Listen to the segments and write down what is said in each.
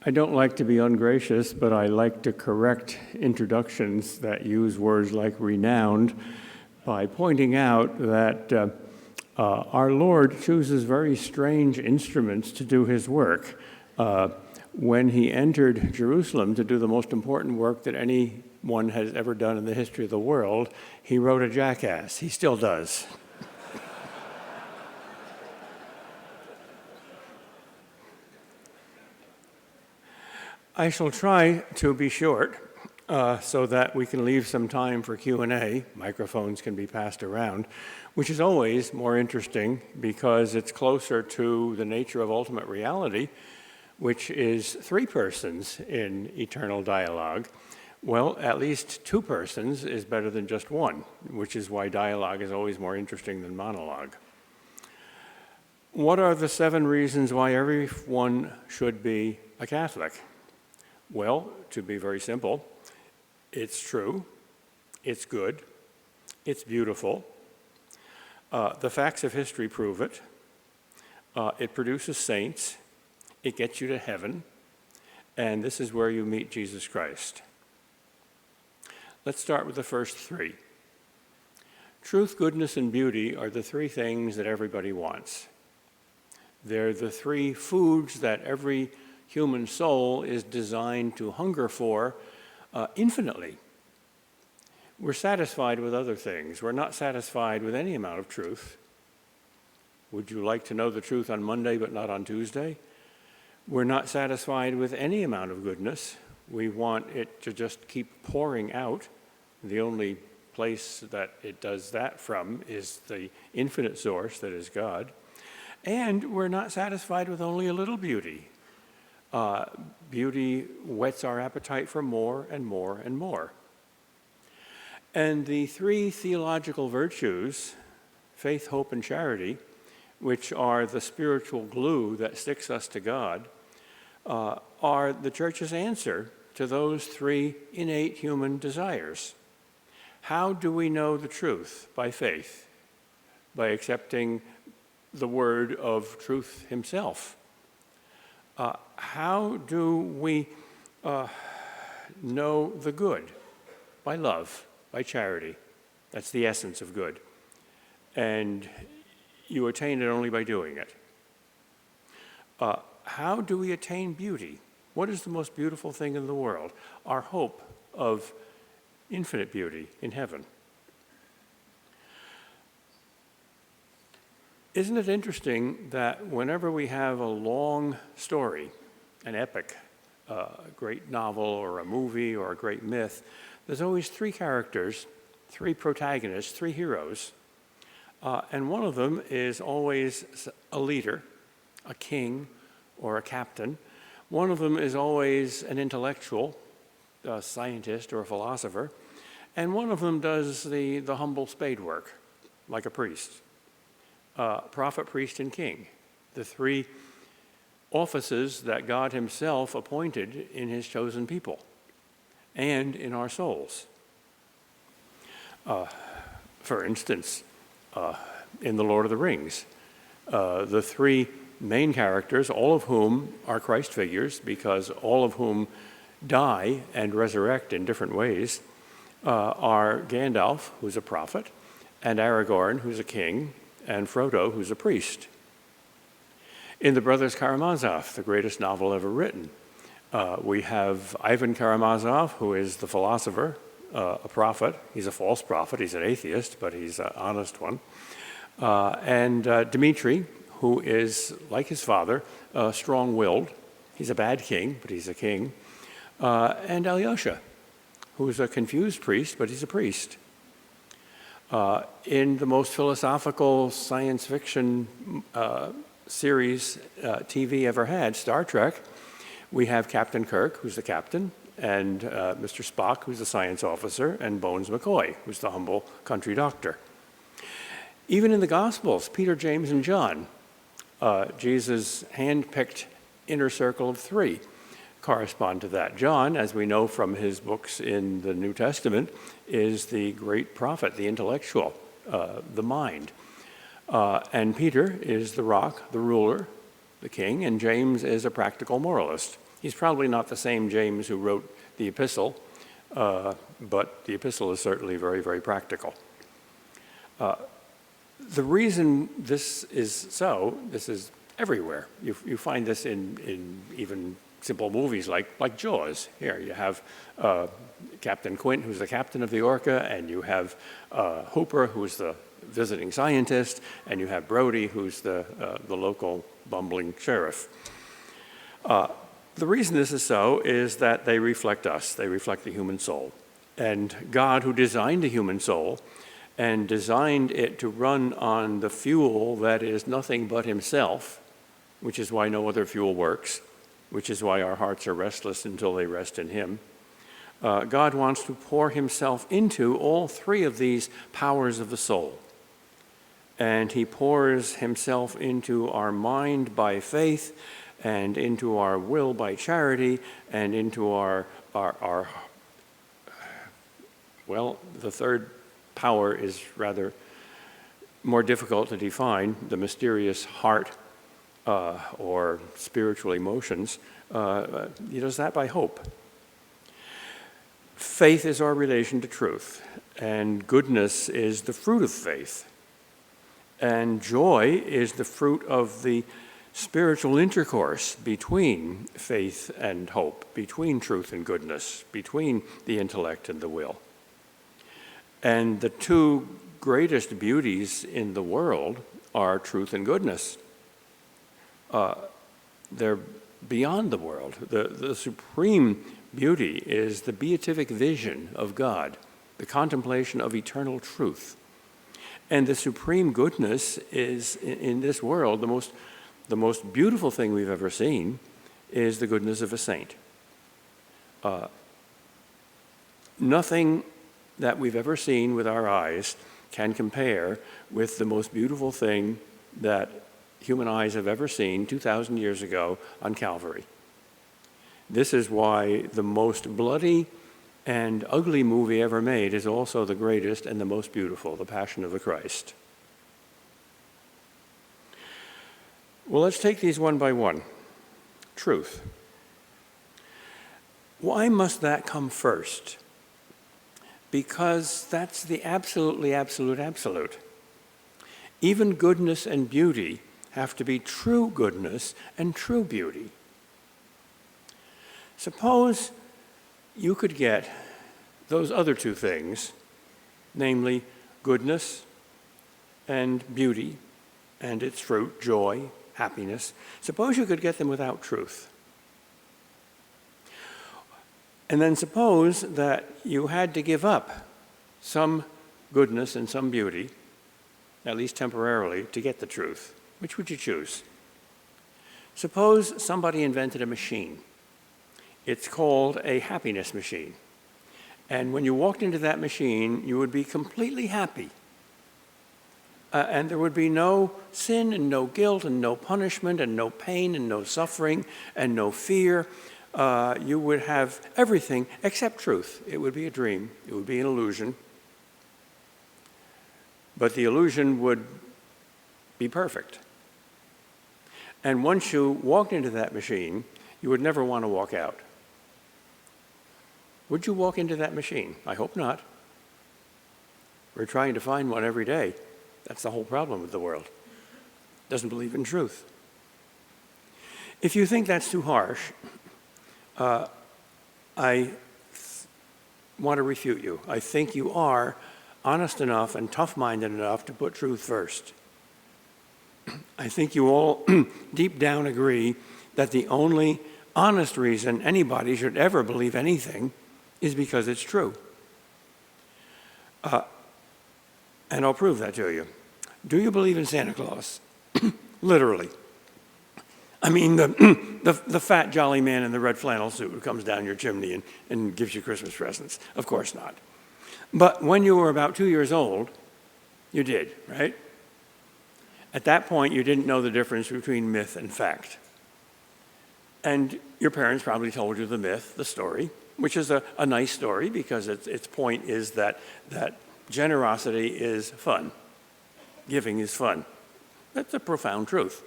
I don't like to be ungracious, but I like to correct introductions that use words like renowned by pointing out that our Lord chooses very strange instruments to do his work. When he entered Jerusalem to do the most important work that anyone has ever done in the history of the world, he rode a jackass. He still does. I shall try to be short so that we can leave some time for Q&A. Microphones can be passed around, which is always more interesting because it's closer to the nature of ultimate reality, which is three persons in eternal dialogue. Well, at least two persons is better than just one, which is why dialogue is always more interesting than monologue. What are the 7 reasons why everyone should be a Catholic? Well, to be very simple, it's true, it's good, it's beautiful, the facts of history prove it, it produces saints, it gets you to heaven, and this is where you meet Jesus Christ. Let's start with the first 3. Truth, goodness, and beauty are the 3 things that everybody wants. They're the 3 foods that every human soul is designed to hunger for infinitely. We're satisfied with other things. We're not satisfied with any amount of truth. Would you like to know the truth on Monday but not on Tuesday? We're not satisfied with any amount of goodness. We want it to just keep pouring out. The only place that it does that from is the infinite source that is God. And we're not satisfied with only a little beauty. Beauty whets our appetite for more and more and more. And the 3 theological virtues, faith, hope, and charity, which are the spiritual glue that sticks us to God, are the Church's answer to those 3 innate human desires. How do we know the truth? By faith, by accepting the word of truth himself. How do we know the good? By love, by charity. That's the essence of good. And you attain it only by doing it. How do we attain beauty? What is the most beautiful thing in the world? Our hope of infinite beauty in heaven. Isn't it interesting that whenever we have a long story, an epic, a great novel or a movie or a great myth, there's always 3 characters, 3 protagonists, 3 heroes, and one of them is always a leader, a king or a captain. One of them is always an intellectual, a scientist or a philosopher, and one of them does the humble spade work, like a priest. Prophet, priest, and king, the 3 offices that God himself appointed in his chosen people and in our souls. For instance, in The Lord of the Rings, the 3 main characters, all of whom are Christ figures, because all of whom die and resurrect in different ways, are Gandalf, who's a prophet, and Aragorn, who's a king, and Frodo, who's a priest. In The Brothers Karamazov, the greatest novel ever written, we have Ivan Karamazov, who is the philosopher, a prophet. He's a false prophet. He's an atheist, but he's an honest one. And Dmitri, who is, like his father, strong-willed. He's a bad king, but he's a king. And Alyosha, who's a confused priest, but he's a priest. In the most philosophical science fiction series TV ever had, Star Trek, we have Captain Kirk, who's the captain, and Mr. Spock, who's the science officer, and Bones McCoy, who's the humble country doctor. Even in the Gospels, Peter, James, and John, Jesus' hand-picked inner circle of 3 correspond to that. John, as we know from his books in the New Testament, is the great prophet, the intellectual, the mind. And Peter is the rock, the ruler, the king, and James is a practical moralist. He's probably not the same James who wrote the epistle, but the epistle is certainly very, very practical. The reason this is so, this is everywhere. You find this in even simple movies like Jaws. Here you have Captain Quint, who's the captain of the Orca, and you have Hooper, who's the visiting scientist, and you have Brody, who's the local bumbling sheriff. The reason this is so is that they reflect us. They reflect the human soul. And God, who designed the human soul and designed it to run on the fuel that is nothing but himself, which is why no other fuel works, which is why our hearts are restless until they rest in him. God wants to pour himself into all three of these powers of the soul. And he pours himself into our mind by faith, and into our will by charity, and into our well, the third power is rather more difficult to define, the mysterious heart or spiritual emotions. He does that by hope. Faith is our relation to truth, and goodness is the fruit of faith. And joy is the fruit of the spiritual intercourse between faith and hope, between truth and goodness, between the intellect and the will. And the two greatest beauties in the world are truth and goodness. They're beyond the world. The supreme beauty is the beatific vision of God, the contemplation of eternal truth. And the supreme goodness is, in this world, the most beautiful thing we've ever seen is the goodness of a saint. Nothing that we've ever seen with our eyes can compare with the most beautiful thing that human eyes have ever seen 2,000 years ago on Calvary. This is why the most bloody and ugly movie ever made is also the greatest and the most beautiful, The Passion of the Christ. Well, let's take these one by one. Truth. Why must that come first? Because that's the absolutely absolute absolute. Even goodness and beauty have to be true goodness and true beauty. Suppose you could get those other two things, namely goodness and beauty and its fruit, joy, happiness. Suppose you could get them without truth. And then suppose that you had to give up some goodness and some beauty, at least temporarily, to get the truth. Which would you choose? Suppose somebody invented a machine. It's called a happiness machine. And when you walked into that machine, you would be completely happy. And there would be no sin and no guilt and no punishment and no pain and no suffering and no fear. You would have everything except truth. It would be a dream. It would be an illusion. But the illusion would be perfect. And once you walked into that machine, you would never want to walk out. Would you walk into that machine? I hope not. We're trying to find one every day. That's the whole problem with the world. It doesn't believe in truth. If you think that's too harsh, I want to refute you. I think you are honest enough and tough-minded enough to put truth first. I think you all deep down agree that the only honest reason anybody should ever believe anything is because it's true. And I'll prove that to you. Do you believe in Santa Claus? Literally. I mean, the fat, jolly man in the red flannel suit who comes down your chimney and gives you Christmas presents. Of course not. But when you were about 2 years old, you did, right? At that point, you didn't know the difference between myth and fact. And your parents probably told you the myth, the story, which is a nice story because its point is that generosity is fun. Giving is fun. That's a profound truth.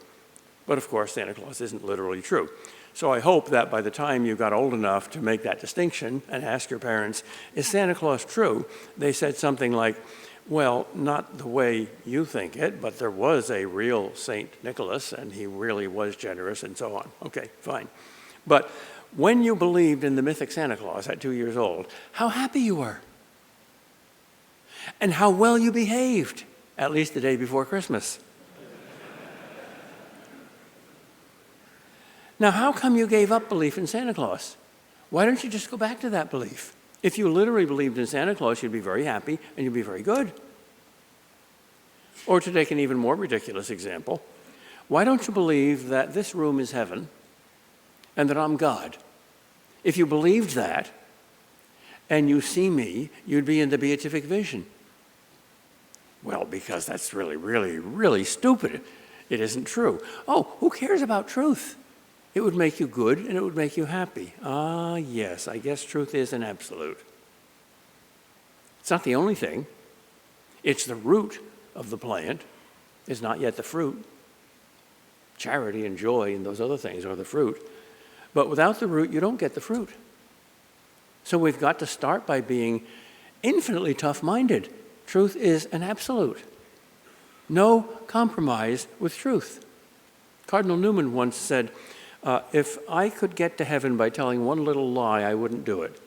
But of course, Santa Claus isn't literally true. So I hope that by the time you got old enough to make that distinction and ask your parents, is Santa Claus true? They said something like, well, not the way you think it, but there was a real Saint Nicholas, and he really was generous, and so on. Okay, fine. But when you believed in the mythic Santa Claus at 2 years old, how happy you were. And how well you behaved, at least the day before Christmas. Now, how come you gave up belief in Santa Claus? Why don't you just go back to that belief? If you literally believed in Santa Claus, you'd be very happy and you'd be very good. Or to take an even more ridiculous example, why don't you believe that this room is heaven and that I'm God? If you believed that and you see me, you'd be in the beatific vision. Well, because that's really, really, really stupid. It isn't true. Oh, who cares about truth? It would make you good and it would make you happy. Ah, yes, I guess truth is an absolute. It's not the only thing. It's the root of the plant. It's not yet the fruit. Charity and joy and those other things are the fruit. But without the root, you don't get the fruit. So we've got to start by being infinitely tough-minded. Truth is an absolute. No compromise with truth. Cardinal Newman once said, if I could get to heaven by telling one little lie, I wouldn't do it,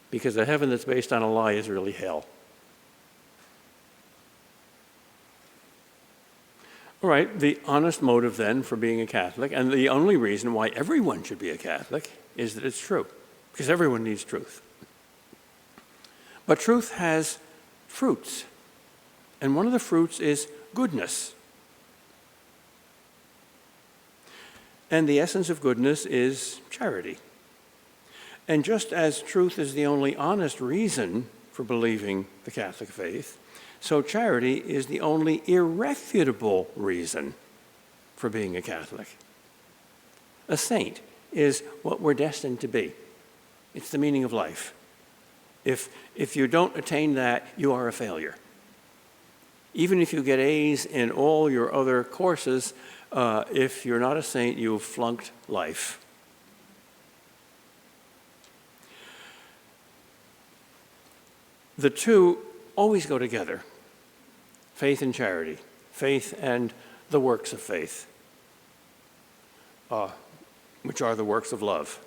because a heaven that's based on a lie is really hell. All right, the honest motive then for being a Catholic, and the only reason why everyone should be a Catholic, is that it's true, because everyone needs truth. But truth has fruits, and one of the fruits is goodness. And the essence of goodness is charity. And just as truth is the only honest reason for believing the Catholic faith, so charity is the only irrefutable reason for being a Catholic. A saint is what we're destined to be. It's the meaning of life. If you don't attain that, you are a failure. Even if you get A's in all your other courses, if you're not a saint, you've flunked life. The two always go together, faith and charity, faith and the works of faith, which are the works of love.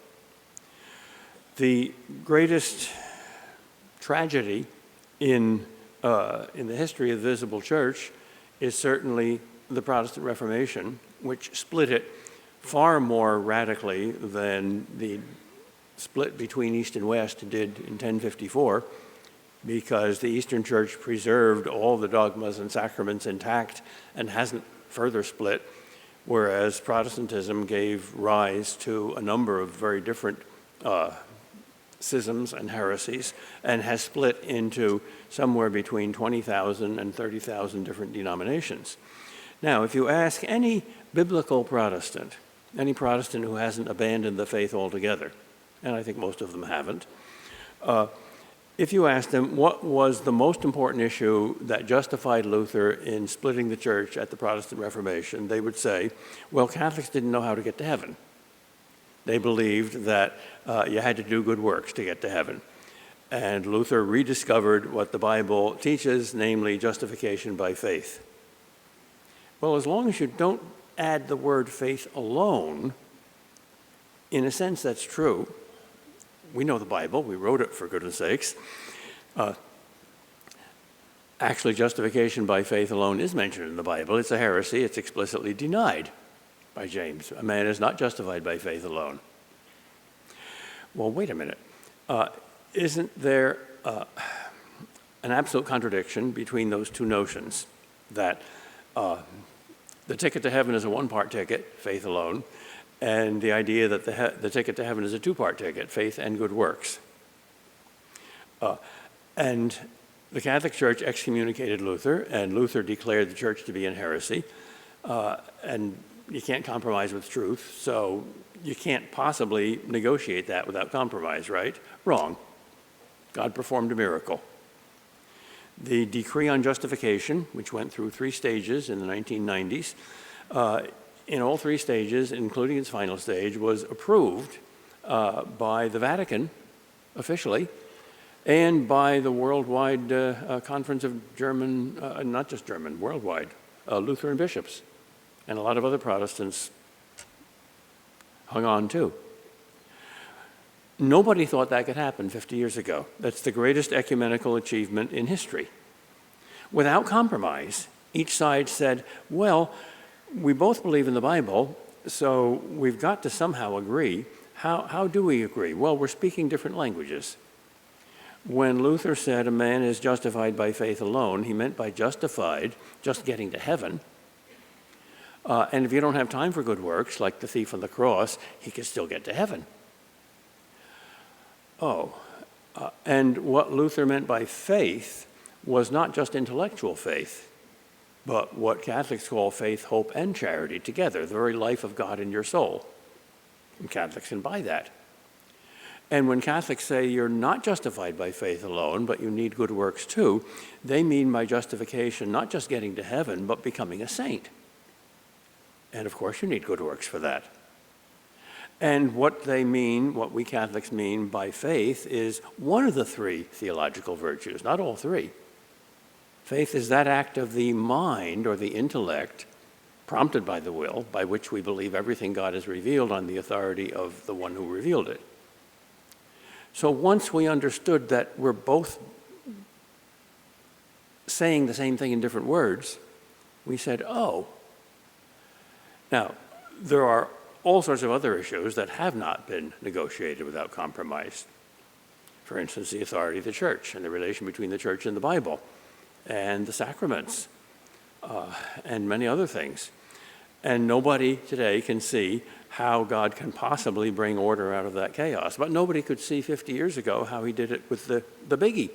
The greatest tragedy in the history of the visible church is certainly the Protestant Reformation, which split it far more radically than the split between East and West did in 1054, because the Eastern Church preserved all the dogmas and sacraments intact and hasn't further split, whereas Protestantism gave rise to a number of very different schisms and heresies, and has split into somewhere between 20,000 and 30,000 different denominations. Now, if you ask any biblical Protestant, any Protestant who hasn't abandoned the faith altogether, and I think most of them haven't, if you ask them what was the most important issue that justified Luther in splitting the church at the Protestant Reformation, they would say, well, Catholics didn't know how to get to heaven. They believed that you had to do good works to get to heaven. And Luther rediscovered what the Bible teaches, namely justification by faith. Well, as long as you don't add the word faith alone, in a sense that's true. We know the Bible, we wrote it for goodness sakes. Actually, justification by faith alone is mentioned in the Bible. It's a heresy, it's explicitly denied by James. A man is not justified by faith alone. Well, wait a minute. Isn't there an absolute contradiction between those two notions, that the ticket to heaven is a one-part ticket, faith alone, and the idea that the ticket to heaven is a two-part ticket, faith and good works? And the Catholic Church excommunicated Luther, and Luther declared the church to be in heresy, and you can't compromise with truth, so you can't possibly negotiate that without compromise, right? Wrong. God performed a miracle. The decree on justification, which went through 3 stages in the 1990s, in all three stages, including its final stage, was approved by the Vatican officially and by the worldwide conference of German, not just German, worldwide, Lutheran bishops. And a lot of other Protestants hung on too. Nobody thought that could happen 50 years ago. That's the greatest ecumenical achievement in history. Without compromise, each side said, well, we both believe in the Bible, so we've got to somehow agree. How do we agree? Well, we're speaking different languages. When Luther said a man is justified by faith alone, he meant by justified, just getting to heaven. And if you don't have time for good works, like the thief on the cross, he can still get to heaven. And what Luther meant by faith was not just intellectual faith, but what Catholics call faith, hope, and charity together, the very life of God in your soul. And Catholics can buy that. And when Catholics say you're not justified by faith alone, but you need good works too, they mean by justification not just getting to heaven, but becoming a saint. And of course you need good works for that. And what they mean, what we Catholics mean by faith, is one of the three theological virtues, not all three. Faith is that act of the mind or the intellect, prompted by the will, by which we believe everything God has revealed on the authority of the one who revealed it. So once we understood that we're both saying the same thing in different words, we said, oh. Now, there are all sorts of other issues that have not been negotiated without compromise. For instance, the authority of the church and the relation between the church and the Bible and the sacraments and many other things. And nobody today can see how God can possibly bring order out of that chaos. But nobody could see 50 years ago how he did it with the biggie.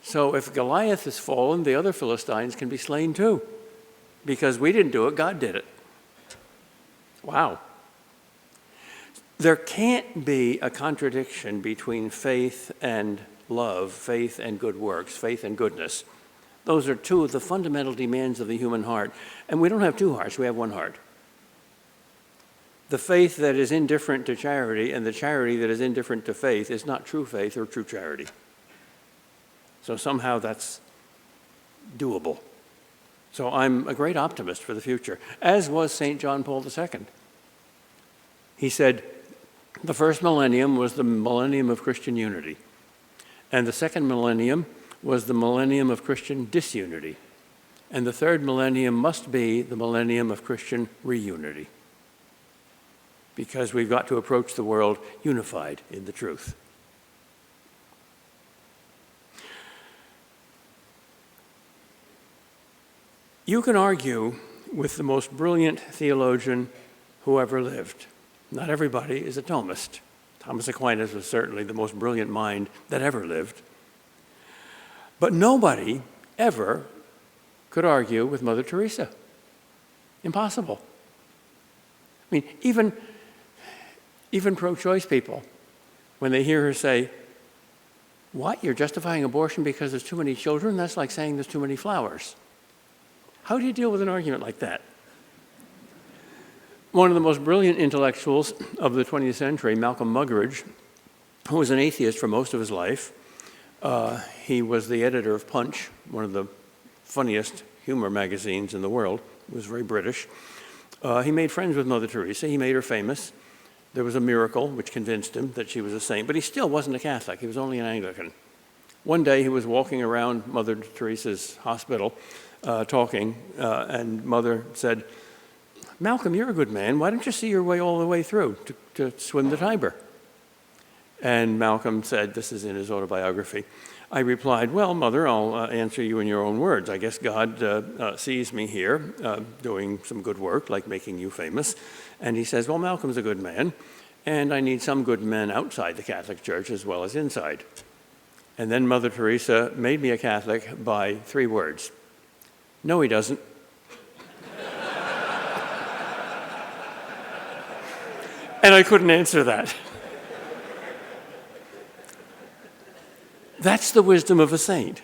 So if Goliath has fallen, the other Philistines can be slain too. Because we didn't do it, God did it. Wow. There can't be a contradiction between faith and love, faith and good works, faith and goodness. Those are two of the fundamental demands of the human heart. And we don't have two hearts, we have one heart. The faith that is indifferent to charity and the charity that is indifferent to faith is not true faith or true charity. So somehow that's doable. So I'm a great optimist for the future, as was St. John Paul II. He said, the first millennium was the millennium of Christian unity, and the second millennium was the millennium of Christian disunity, and the third millennium must be the millennium of Christian reunity, because we've got to approach the world unified in the truth. You can argue with the most brilliant theologian who ever lived. Not everybody is a Thomist. Thomas Aquinas was certainly the most brilliant mind that ever lived. But nobody ever could argue with Mother Teresa. Impossible. I mean, even pro-choice people, when they hear her say, what, you're justifying abortion because there's too many children? That's like saying there's too many flowers. How do you deal with an argument like that? One of the most brilliant intellectuals of the 20th century, Malcolm Muggeridge, who was an atheist for most of his life, he was the editor of Punch, one of the funniest humor magazines in the world. He was very British. He made friends with Mother Teresa. He made her famous. There was a miracle which convinced him that she was a saint, but he still wasn't a Catholic. He was only an Anglican. One day he was walking around Mother Teresa's hospital talking, and Mother said, Malcolm, you're a good man. Why don't you see your way all the way through to swim the Tiber? And Malcolm said, this is in his autobiography, I replied, well, Mother, I'll answer you in your own words. I guess God sees me here doing some good work, like making you famous. And he says, well, Malcolm's a good man, and I need some good men outside the Catholic Church as well as inside. And then Mother Teresa made me a Catholic by 3 words. No, he doesn't. And I couldn't answer that. That's the wisdom of a saint.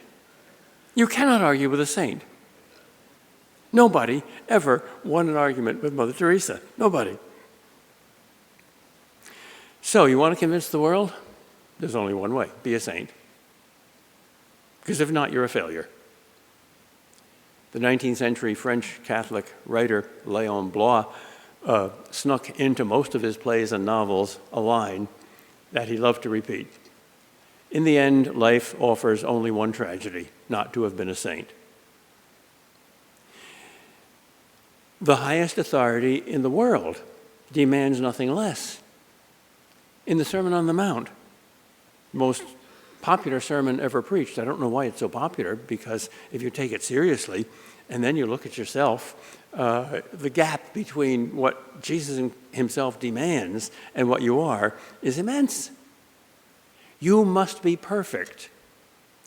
You cannot argue with a saint. Nobody ever won an argument with Mother Teresa. Nobody. So you want to convince the world? There's only one way. Be a saint. Because if not, you're a failure. The 19th century French Catholic writer Léon Bloy snuck into most of his plays and novels a line that he loved to repeat. In the end, life offers only one tragedy, not to have been a saint. The highest authority in the world demands nothing less. In the Sermon on the Mount, most popular sermon ever preached. I don't know why it's so popular, because if you take it seriously and then you look at yourself, the gap between what Jesus himself demands and what you are is immense. You must be perfect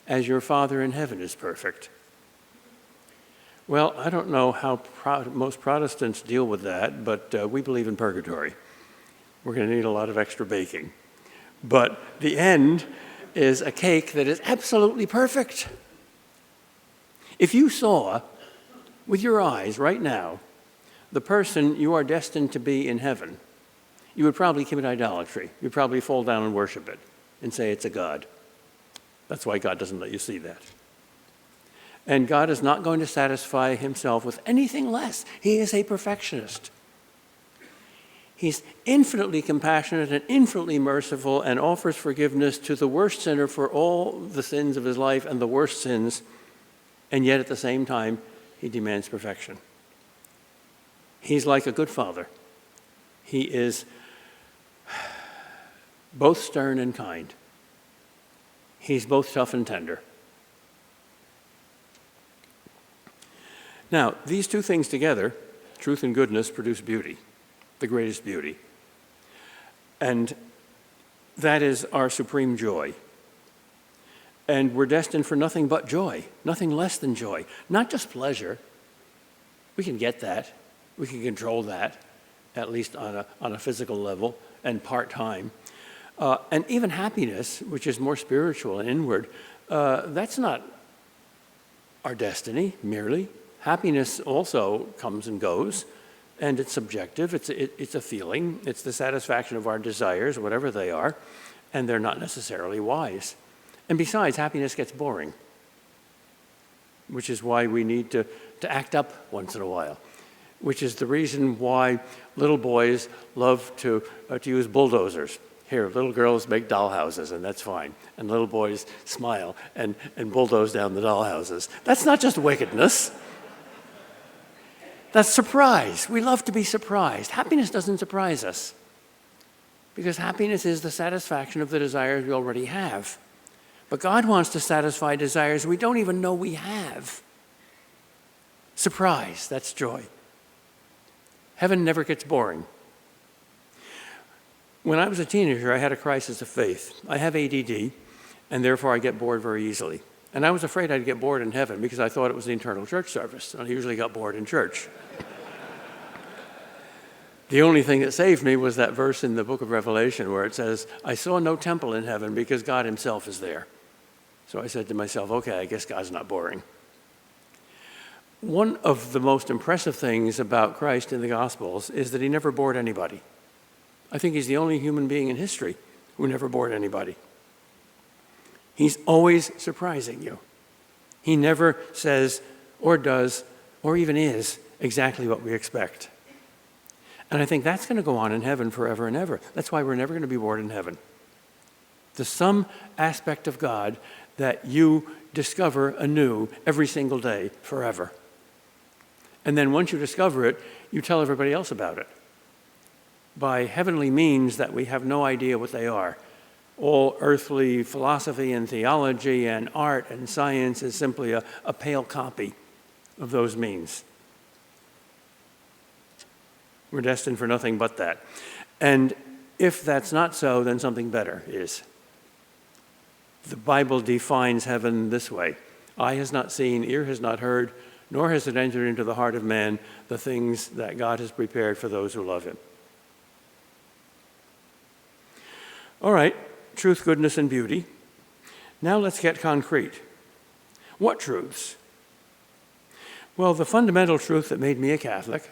as your Father in heaven is perfect. Well, I don't know how most Protestants deal with that, but we believe in purgatory. We're going to need a lot of extra baking. But the end is a cake that is absolutely perfect. If you saw with your eyes right now the person you are destined to be in heaven, you would probably commit idolatry. You'd probably fall down and worship it and say it's a god. That's why God doesn't let you see that. And God is not going to satisfy himself with anything less. He is a perfectionist. He's infinitely compassionate and infinitely merciful and offers forgiveness to the worst sinner for all the sins of his life and the worst sins, and yet at the same time, he demands perfection. He's like a good father. He is both stern and kind. He's both tough and tender. Now, these two things together, truth and goodness, produce beauty. The greatest beauty. And that is our supreme joy. And we're destined for nothing but joy, nothing less than joy. Not just pleasure. We can get that. We can control that, at least on a physical level and part-time. And even happiness, which is more spiritual and inward, that's not our destiny merely. Happiness also comes and goes. And it's subjective, it's a feeling, it's the satisfaction of our desires, whatever they are, and they're not necessarily wise. And besides, happiness gets boring, which is why we need to act up once in a while, which is the reason why little boys love to use bulldozers. Here, little girls make dollhouses, and that's fine. And little boys smile and bulldoze down the dollhouses. That's not just wickedness. That's surprise. We love to be surprised. Happiness doesn't surprise us, because happiness is the satisfaction of the desires we already have. But God wants to satisfy desires we don't even know we have. Surprise, that's joy. Heaven never gets boring. When I was a teenager, I had a crisis of faith. I have ADD, and therefore I get bored very easily. And I was afraid I'd get bored in heaven because I thought it was the internal church service. And I usually got bored in church. The only thing that saved me was that verse in the book of Revelation where it says, I saw no temple in heaven because God himself is there. So I said to myself, okay, I guess God's not boring. One of the most impressive things about Christ in the Gospels is that he never bored anybody. I think he's the only human being in history who never bored anybody. He's always surprising you. He never says or does or even is exactly what we expect. And I think that's going to go on in heaven forever and ever. That's why we're never going to be bored in heaven. There's some aspect of God that you discover anew every single day forever. And then once you discover it, you tell everybody else about it. By heavenly means that we have no idea what they are. All earthly philosophy and theology and art and science is simply a pale copy of those means. We're destined for nothing but that. And if that's not so, then something better is. The Bible defines heaven this way. Eye has not seen, ear has not heard, nor has it entered into the heart of man the things that God has prepared for those who love him. All right, truth, goodness, and beauty. Now let's get concrete. What truths? Well, the fundamental truth that made me a Catholic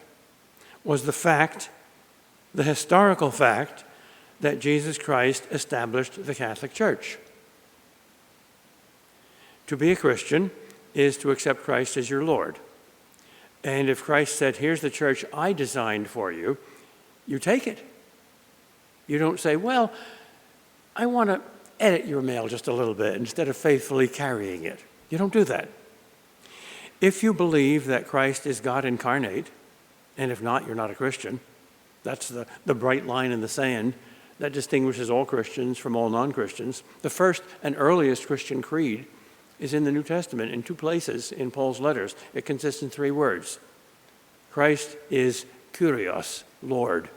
was the historical fact, that Jesus Christ established the Catholic Church. To be a Christian is to accept Christ as your Lord. And if Christ said, here's the church I designed for you, you take it. You don't say, well, I want to edit your mail just a little bit instead of faithfully carrying it. You don't do that. If you believe that Christ is God incarnate, and if not, you're not a Christian. That's the bright line in the sand that distinguishes all Christians from all non-Christians. The first and earliest Christian creed is in the New Testament in 2 places in Paul's letters. It consists in 3 words. Christ is Kyrios, Lord.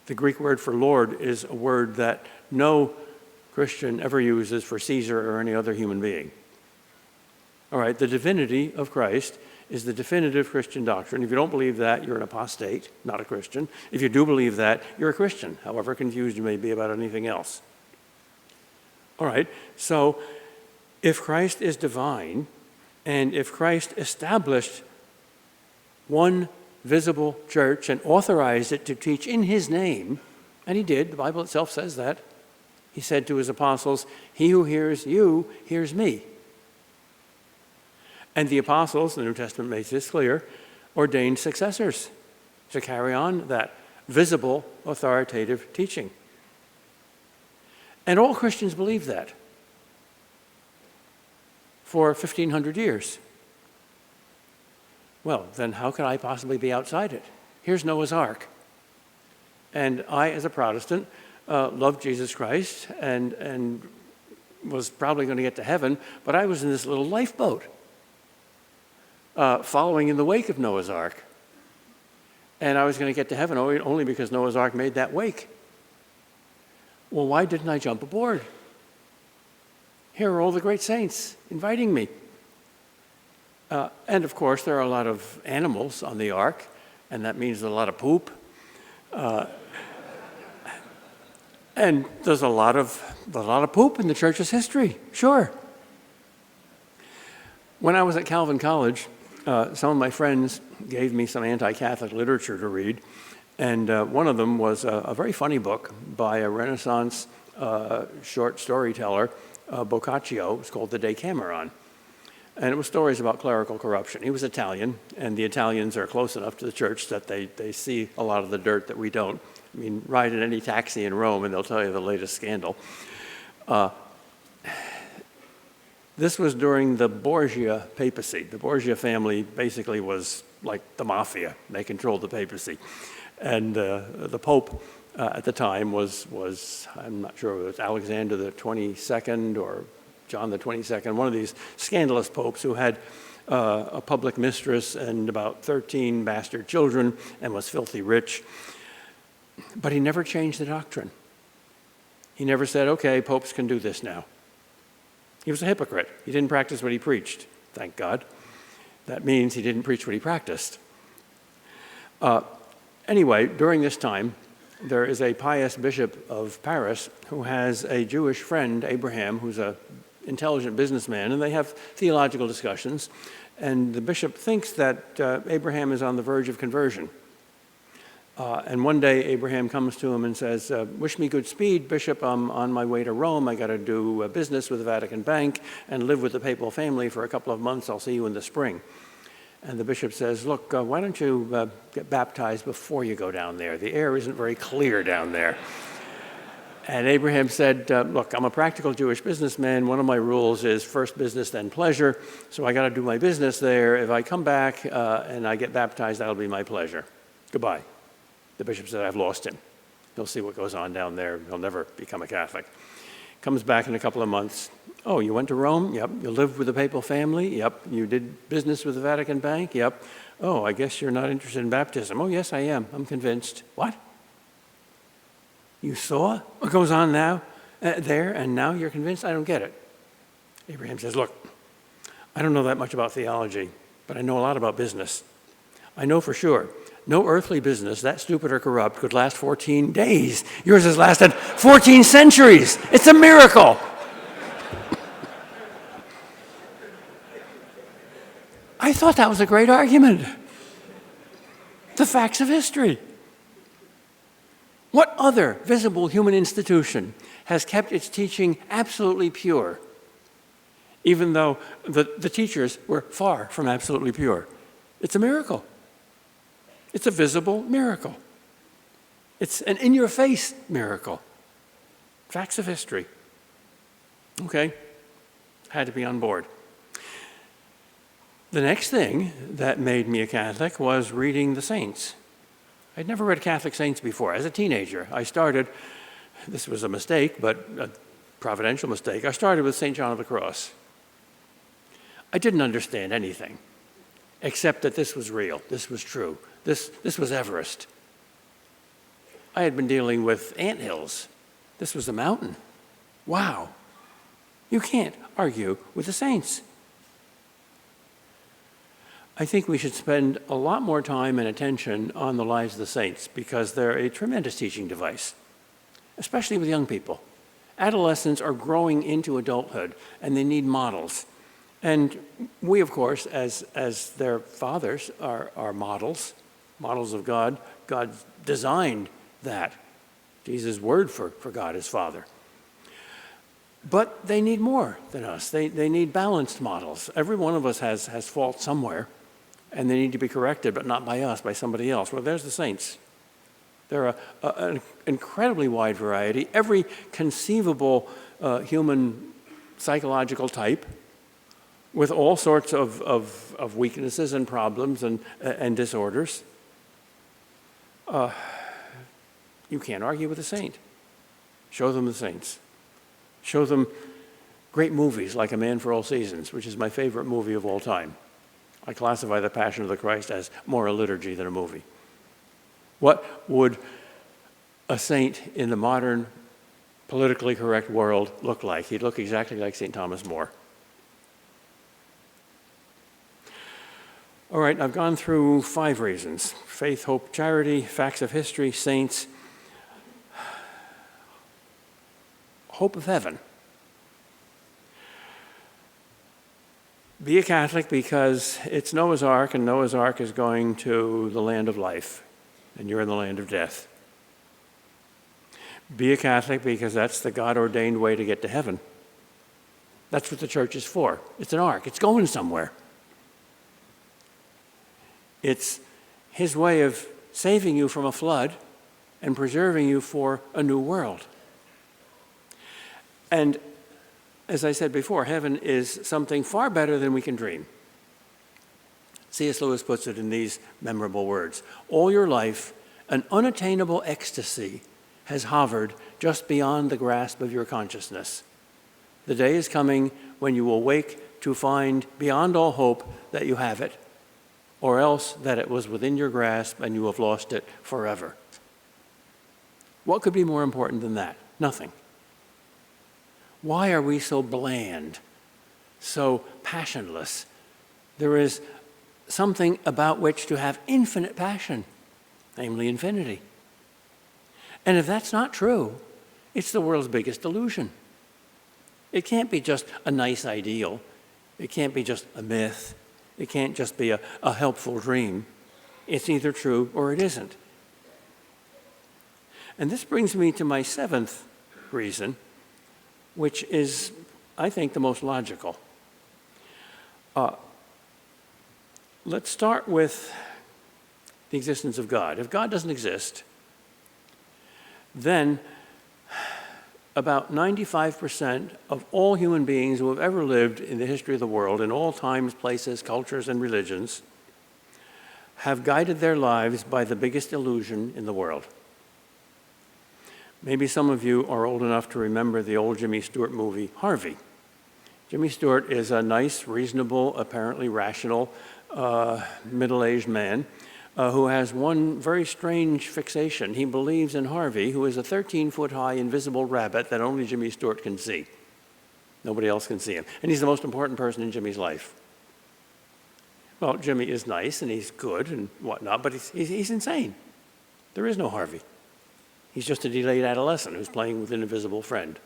The Greek word for Lord is a word that no Christian ever uses for Caesar or any other human being. All right, the divinity of Christ is the definitive Christian doctrine. If you don't believe that, you're an apostate, not a Christian. If you do believe that, you're a Christian, however confused you may be about anything else. All right, so if Christ is divine, and if Christ established one visible church and authorized it to teach in his name, and he did, the Bible itself says that. He said to his apostles, he who hears you hears me. And the apostles, the New Testament makes this clear, ordained successors to carry on that visible, authoritative teaching. And all Christians believe that for 1,500 years. Well, then how could I possibly be outside it? Here's Noah's Ark. And I, as a Protestant, loved Jesus Christ and was probably going to get to heaven, but I was in this little lifeboat following in the wake of Noah's Ark. And I was going to get to heaven only because Noah's Ark made that wake. Well, why didn't I jump aboard? Here are all the great saints inviting me. And of course, there are a lot of animals on the ark, and that means a lot of poop. And there's a lot of poop in the church's history, sure. When I was at Calvin College, some of my friends gave me some anti-Catholic literature to read, and one of them was a very funny book by a Renaissance short storyteller, Boccaccio. It's called The Decameron. And it was stories about clerical corruption. He was Italian, and the Italians are close enough to the church that they see a lot of the dirt that we don't. I mean, ride in any taxi in Rome and they'll tell you the latest scandal. This was during the Borgia papacy. The Borgia family basically was like the mafia. They controlled the papacy. And the Pope at the time was, I'm not sure if it was Alexander the 22nd or John the 22nd, one of these scandalous popes who had a public mistress and about 13 bastard children and was filthy rich. But he never changed the doctrine. He never said, okay, popes can do this now. He was a hypocrite. He didn't practice what he preached, thank God. That means he didn't preach what he practiced. Anyway, during this time, there is a pious bishop of Paris who has a Jewish friend, Abraham, who's an intelligent businessman, and they have theological discussions. And the bishop thinks that Abraham is on the verge of conversion. And one day, Abraham comes to him and says, wish me good speed, Bishop. I'm on my way to Rome. I got to do business with the Vatican Bank and live with the papal family for a couple of months. I'll see you in the spring. And the bishop says, look, why don't you get baptized before you go down there? The air isn't very clear down there. And Abraham said, look, I'm a practical Jewish businessman. One of my rules is first business, then pleasure. So I got to do my business there. If I come back and I get baptized, that'll be my pleasure. Goodbye. The bishop said, I've lost him. He'll see what goes on down there. He'll never become a Catholic. Comes back in a couple of months. Oh, you went to Rome? Yep. You lived with the papal family? Yep. You did business with the Vatican Bank? Yep. Oh, I guess you're not interested in baptism. Oh, yes, I am. I'm convinced. What? You saw what goes on now, there, and now you're convinced? I don't get it. Abraham says, look, I don't know that much about theology, but I know a lot about business. I know for sure no earthly business that stupid or corrupt could last 14 days. Yours has lasted 14 centuries. It's a miracle. thought that was a great argument. The facts of history. What other visible human institution has kept its teaching absolutely pure, even though the teachers were far from absolutely pure? It's a miracle. It's a visible miracle. It's an in-your-face miracle. Facts of history. Okay, had to be on board. The next thing that made me a Catholic was reading the saints. I'd never read Catholic saints before. As a teenager, I started, this was a mistake, but a providential mistake, I started with St. John of the Cross. I didn't understand anything, except that this was real, this was true, this was Everest. I had been dealing with anthills. This was a mountain. Wow. You can't argue with the saints. I think we should spend a lot more time and attention on the lives of the saints because they're a tremendous teaching device, especially with young people. Adolescents are growing into adulthood and they need models. And we, of course, as their fathers, are models of God. God designed that. Jesus' word for God is Father. But they need more than us. They need balanced models. Every one of us has faults somewhere, and they need to be corrected, but not by us, by somebody else. Well, there's the saints. They're an incredibly wide variety, every conceivable human psychological type, with all sorts of weaknesses and problems and disorders. You can't argue with a saint. Show them the saints. Show them great movies like A Man for All Seasons, which is my favorite movie of all time. I classify The Passion of the Christ as more a liturgy than a movie. What would a saint in the modern, politically correct world look like? He'd look exactly like St. Thomas More. All right, I've gone through 5 reasons: faith, hope, charity, facts of history, saints, hope of heaven. Be a Catholic because it's Noah's Ark, and Noah's Ark is going to the land of life, and you're in the land of death. Be a Catholic because that's the God-ordained way to get to heaven. That's what the church is for. It's an ark. It's going somewhere. It's his way of saving you from a flood and preserving you for a new world. And as I said before, heaven is something far better than we can dream. C.S. Lewis puts it in these memorable words: all your life, an unattainable ecstasy has hovered just beyond the grasp of your consciousness. The day is coming when you will wake to find beyond all hope that you have it, or else that it was within your grasp and you have lost it forever. What could be more important than that? Nothing. Why are we so bland, so passionless? There is something about which to have infinite passion, namely infinity. And if that's not true, it's the world's biggest delusion. It can't be just a nice ideal. It can't be just a myth. It can't just be a helpful dream. It's either true or it isn't. And this brings me to my 7th reason, which is, I think, the most logical. Let's start with the existence of God. If God doesn't exist, then about 95% of all human beings who have ever lived in the history of the world, in all times, places, cultures, and religions, have guided their lives by the biggest illusion in the world. Maybe some of you are old enough to remember the old Jimmy Stewart movie, Harvey. Jimmy Stewart is a nice, reasonable, apparently rational, middle-aged man who has one very strange fixation. He believes in Harvey, who is a 13-foot-high invisible rabbit that only Jimmy Stewart can see. Nobody else can see him. And he's the most important person in Jimmy's life. Well, Jimmy is nice and he's good and whatnot, but he's insane. There is no Harvey. He's just a delayed adolescent who's playing with an invisible friend.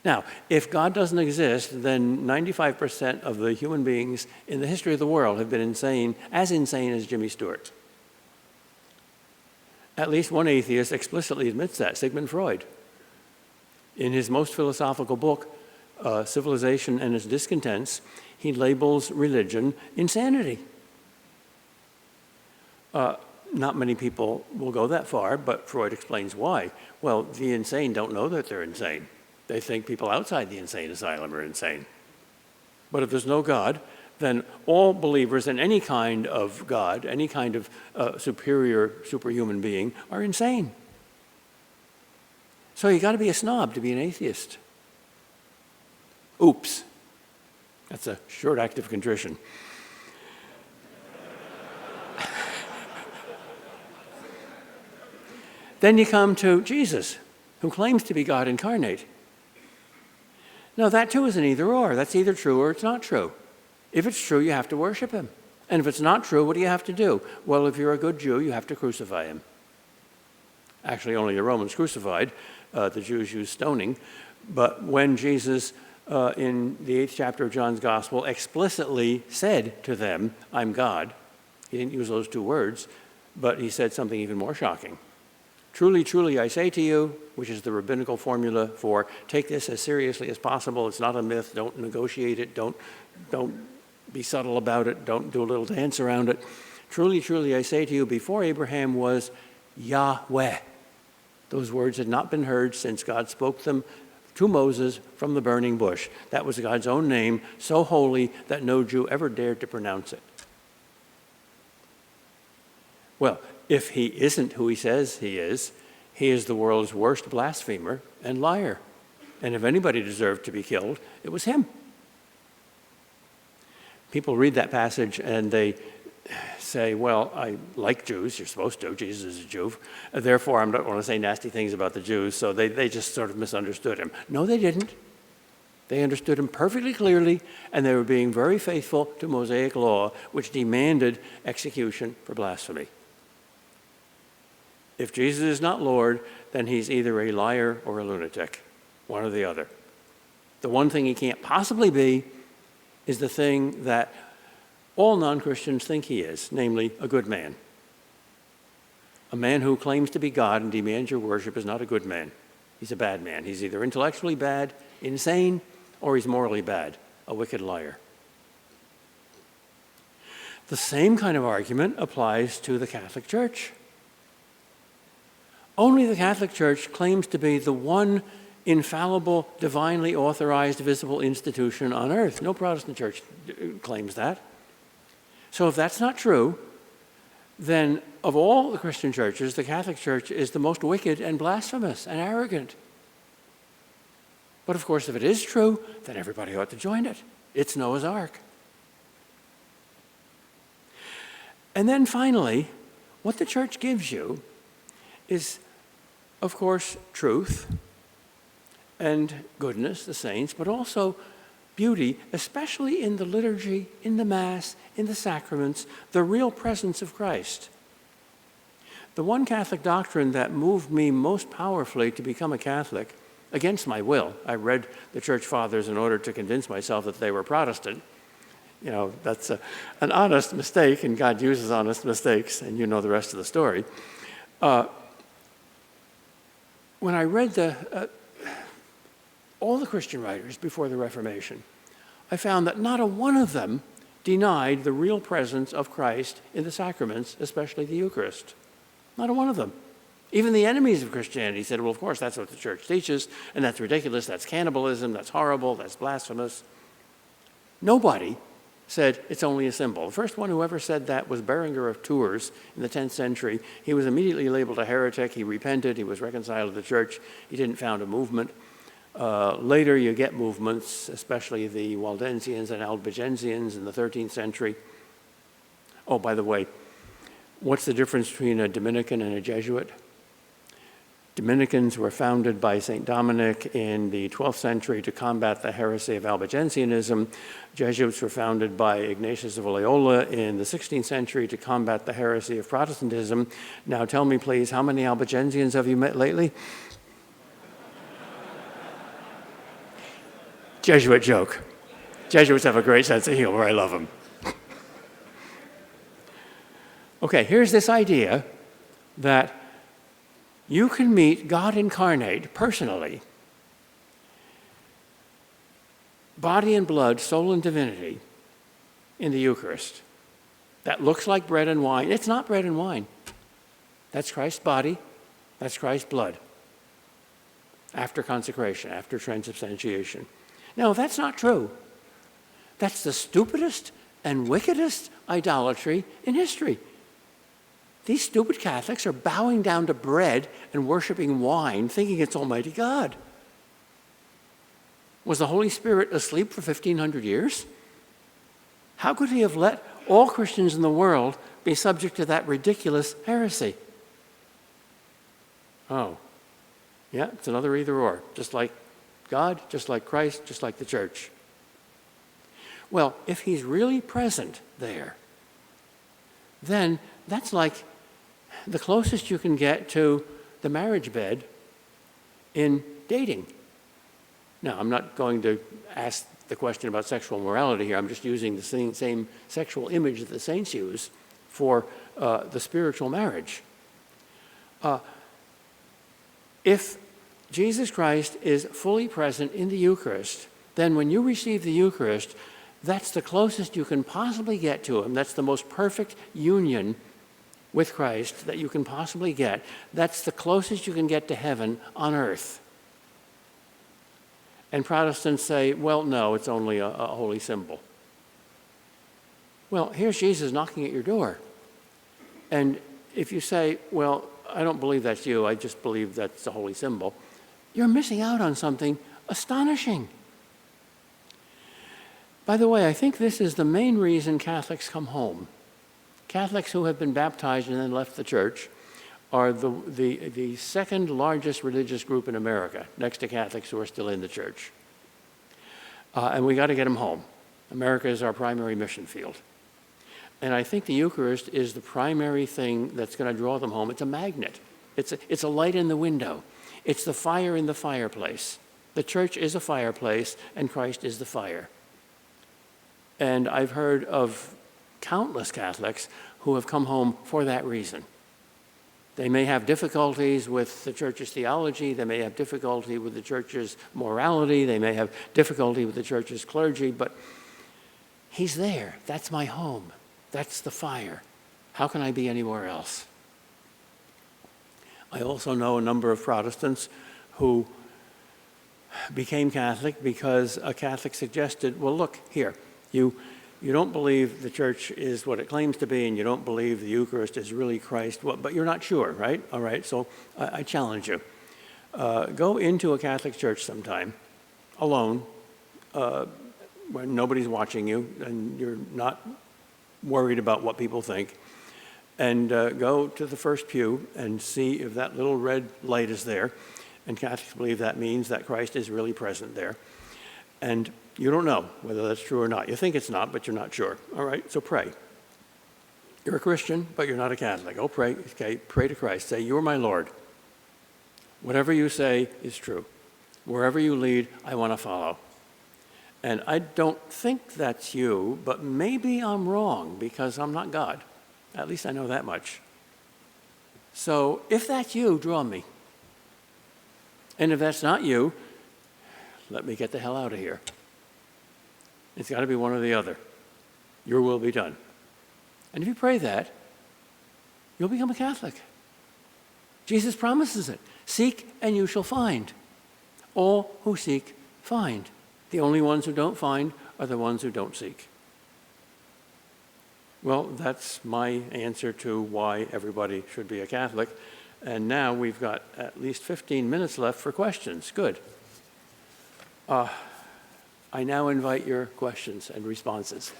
Now, if God doesn't exist, then 95% of the human beings in the history of the world have been insane as Jimmy Stewart. At least one atheist explicitly admits that, Sigmund Freud. In his most philosophical book, Civilization and Its Discontents, he labels religion insanity. Not many people will go that far, but Freud explains why. Well, the insane don't know that they're insane. They think people outside the insane asylum are insane. But if there's no God, then all believers in any kind of God, any kind of superhuman being, are insane. So you got to be a snob to be an atheist. Oops. That's a short act of contrition. Then you come to Jesus, who claims to be God incarnate. Now, that too is an either-or. That's either true or it's not true. If it's true, you have to worship him. And if it's not true, what do you have to do? Well, if you're a good Jew, you have to crucify him. Actually, only the Romans crucified. The Jews used stoning. But when Jesus, in the 8th chapter of John's Gospel, explicitly said to them, I'm God, he didn't use those two words, but he said something even more shocking. Truly, truly, I say to you, which is the rabbinical formula for take this as seriously as possible. It's not a myth. Don't negotiate it. Don't be subtle about it. Don't do a little dance around it. Truly, truly, I say to you, before Abraham was Yahweh. Those words had not been heard since God spoke them to Moses from the burning bush. That was God's own name, so holy that no Jew ever dared to pronounce it. Well, if he isn't who he says he is the world's worst blasphemer and liar. And if anybody deserved to be killed, it was him. People read that passage and they say, well, I like Jews. You're supposed to. Jesus is a Jew. Therefore, I'm not going to say nasty things about the Jews. So they just sort of misunderstood him. No, they didn't. They understood him perfectly clearly, and they were being very faithful to Mosaic law, which demanded execution for blasphemy. If Jesus is not Lord, then he's either a liar or a lunatic, one or the other. The one thing he can't possibly be is the thing that all non-Christians think he is, namely a good man. A man who claims to be God and demands your worship is not a good man. He's a bad man. He's either intellectually bad, insane, or he's morally bad, a wicked liar. The same kind of argument applies to the Catholic Church. Only the Catholic Church claims to be the one infallible, divinely authorized, visible institution on earth. No Protestant church claims that. So if that's not true, then of all the Christian churches, the Catholic Church is the most wicked and blasphemous and arrogant. But of course, if it is true, then everybody ought to join it. It's Noah's Ark. And then finally, what the church gives you is, of course, truth and goodness, the saints, but also beauty, especially in the liturgy, in the Mass, in the sacraments, the real presence of Christ. The one Catholic doctrine that moved me most powerfully to become a Catholic, against my will, I read the Church Fathers in order to convince myself that they were Protestant. You know, that's an honest mistake, and God uses honest mistakes, and you know the rest of the story. When I read all the Christian writers before the Reformation, I found that not a one of them denied the real presence of Christ in the sacraments, especially the Eucharist. Not a one of them. Even the enemies of Christianity said, well, of course, that's what the church teaches, and that's ridiculous, that's cannibalism, that's horrible, that's blasphemous. Nobody said it's only a symbol. The first one who ever said that was Berenger of Tours in the 10th century. He was immediately labeled a heretic. He repented. He was reconciled to the church. He didn't found a movement. Later, you get movements, especially the Waldensians and Albigensians in the 13th century. Oh, by the way, what's the difference between a Dominican and a Jesuit? Dominicans were founded by St. Dominic in the 12th century to combat the heresy of Albigensianism. Jesuits were founded by Ignatius of Loyola in the 16th century to combat the heresy of Protestantism. Now tell me, please, how many Albigensians have you met lately? Jesuit joke. Jesuits have a great sense of humor. I love them. Okay, here's this idea that you can meet God incarnate personally, body and blood, soul and divinity, in the Eucharist. That looks like bread and wine. It's not bread and wine. That's Christ's body. That's Christ's blood. After consecration, after transubstantiation. Now, if that's not true, that's the stupidest and wickedest idolatry in history. These stupid Catholics are bowing down to bread and worshiping wine, thinking it's Almighty God. Was the Holy Spirit asleep for 1,500 years? How could he have let all Christians in the world be subject to that ridiculous heresy? Oh, yeah, it's another either or, just like God, just like Christ, just like the church. Well, if he's really present there, then that's like the closest you can get to the marriage bed in dating. Now, I'm not going to ask the question about sexual morality here. I'm just using the same sexual image that the saints use for the spiritual marriage. If Jesus Christ is fully present in the Eucharist, then when you receive the Eucharist, that's the closest you can possibly get to him. That's the most perfect union with Christ that you can possibly get. That's the closest you can get to heaven on earth. And Protestants say, well, no, it's only a holy symbol. Well, here's Jesus knocking at your door. And if you say, well, I don't believe that's you, I just believe that's a holy symbol, you're missing out on something astonishing. By the way, I think this is the main reason Catholics come home. Catholics who have been baptized and then left the church are the second largest religious group in America, next to Catholics who are still in the church. And we got to get them home. America is our primary mission field. And I think the Eucharist is the primary thing that's going to draw them home. It's a magnet. It's a light in the window. It's the fire in the fireplace. The church is a fireplace, and Christ is the fire. And I've heard of countless Catholics who have come home for that reason. They may have difficulties with the church's theology, they may have difficulty with the church's morality, they may have difficulty with the church's clergy, but he's there. That's my home. That's the fire. How can I be anywhere else? I also know a number of Protestants who became Catholic because a Catholic suggested, well, look, here, you don't believe the church is what it claims to be, and you don't believe the Eucharist is really Christ, but you're not sure, right? All right, so I challenge you. Go into a Catholic church sometime, alone, when nobody's watching you, and you're not worried about what people think, and go to the first pew and see if that little red light is there, and Catholics believe that means that Christ is really present there. And you don't know whether that's true or not. You think it's not, but you're not sure. All right, so pray. You're a Christian, but you're not a Catholic. Oh, pray. Okay, pray to Christ. Say, you're my Lord. Whatever you say is true. Wherever you lead, I want to follow. And I don't think that's you, but maybe I'm wrong because I'm not God. At least I know that much. So if that's you, draw me. And if that's not you, let me get the hell out of here. It's got to be one or the other. Your will be done. And if you pray that, you'll become a Catholic. Jesus promises it. Seek and you shall find. All who seek, find. The only ones who don't find are the ones who don't seek. Well, that's my answer to why everybody should be a Catholic. And now we've got at least 15 minutes left for questions. Good. I now invite your questions and responses.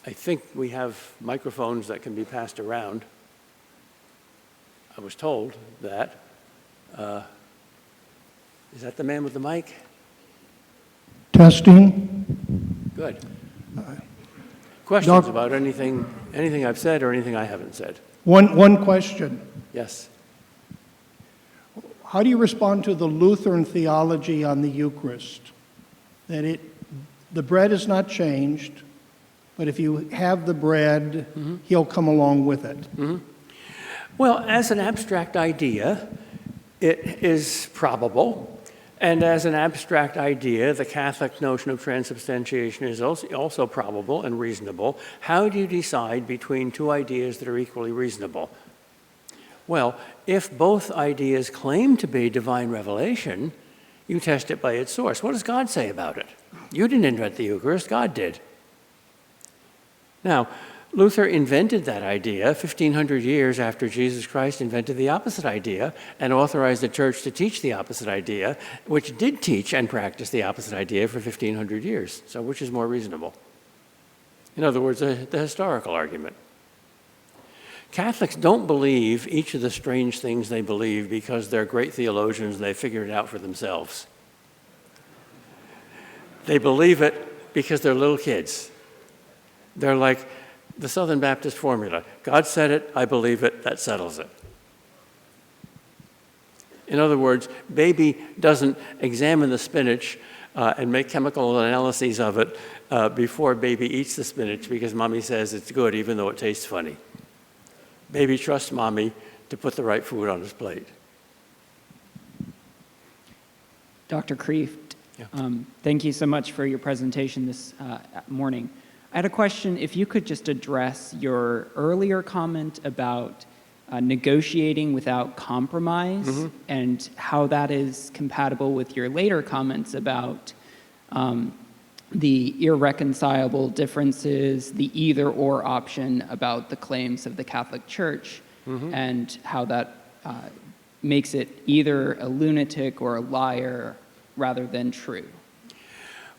I think we have microphones that can be passed around. I was told that. Is that the man with the mic? Testing. Good. Questions about anything I've said or anything I haven't said? One question. Yes. How do you respond to the Lutheran theology on the Eucharist? that the bread is not changed, but if you have the bread, he'll come along with it. Well, as an abstract idea, it is probable. And as an abstract idea, the Catholic notion of transubstantiation is also probable and reasonable. How do you decide between two ideas that are equally reasonable? Well, if both ideas claim to be divine revelation, you test it by its source. What does God say about it? You didn't invent the Eucharist, God did. Now, Luther invented that idea 1,500 years after Jesus Christ invented the opposite idea and authorized the church to teach the opposite idea, which did teach and practice the opposite idea for 1,500 years. So which is more reasonable? In other words, the historical argument. Catholics don't believe each of the strange things they believe because they're great theologians and they figured it out for themselves. They believe it because they're little kids. They're like the Southern Baptist formula. God said it, I believe it, that settles it. In other words, baby doesn't examine the spinach and make chemical analyses of it before baby eats the spinach because mommy says it's good even though it tastes funny. Baby trusts mommy to put the right food on his plate. Dr. Kreeft, thank you so much for your presentation this morning. I had a question, if you could just address your earlier comment about negotiating without compromise and how that is compatible with your later comments about the irreconcilable differences, the either-or option about the claims of the Catholic Church, and how that makes it either a lunatic or a liar rather than true.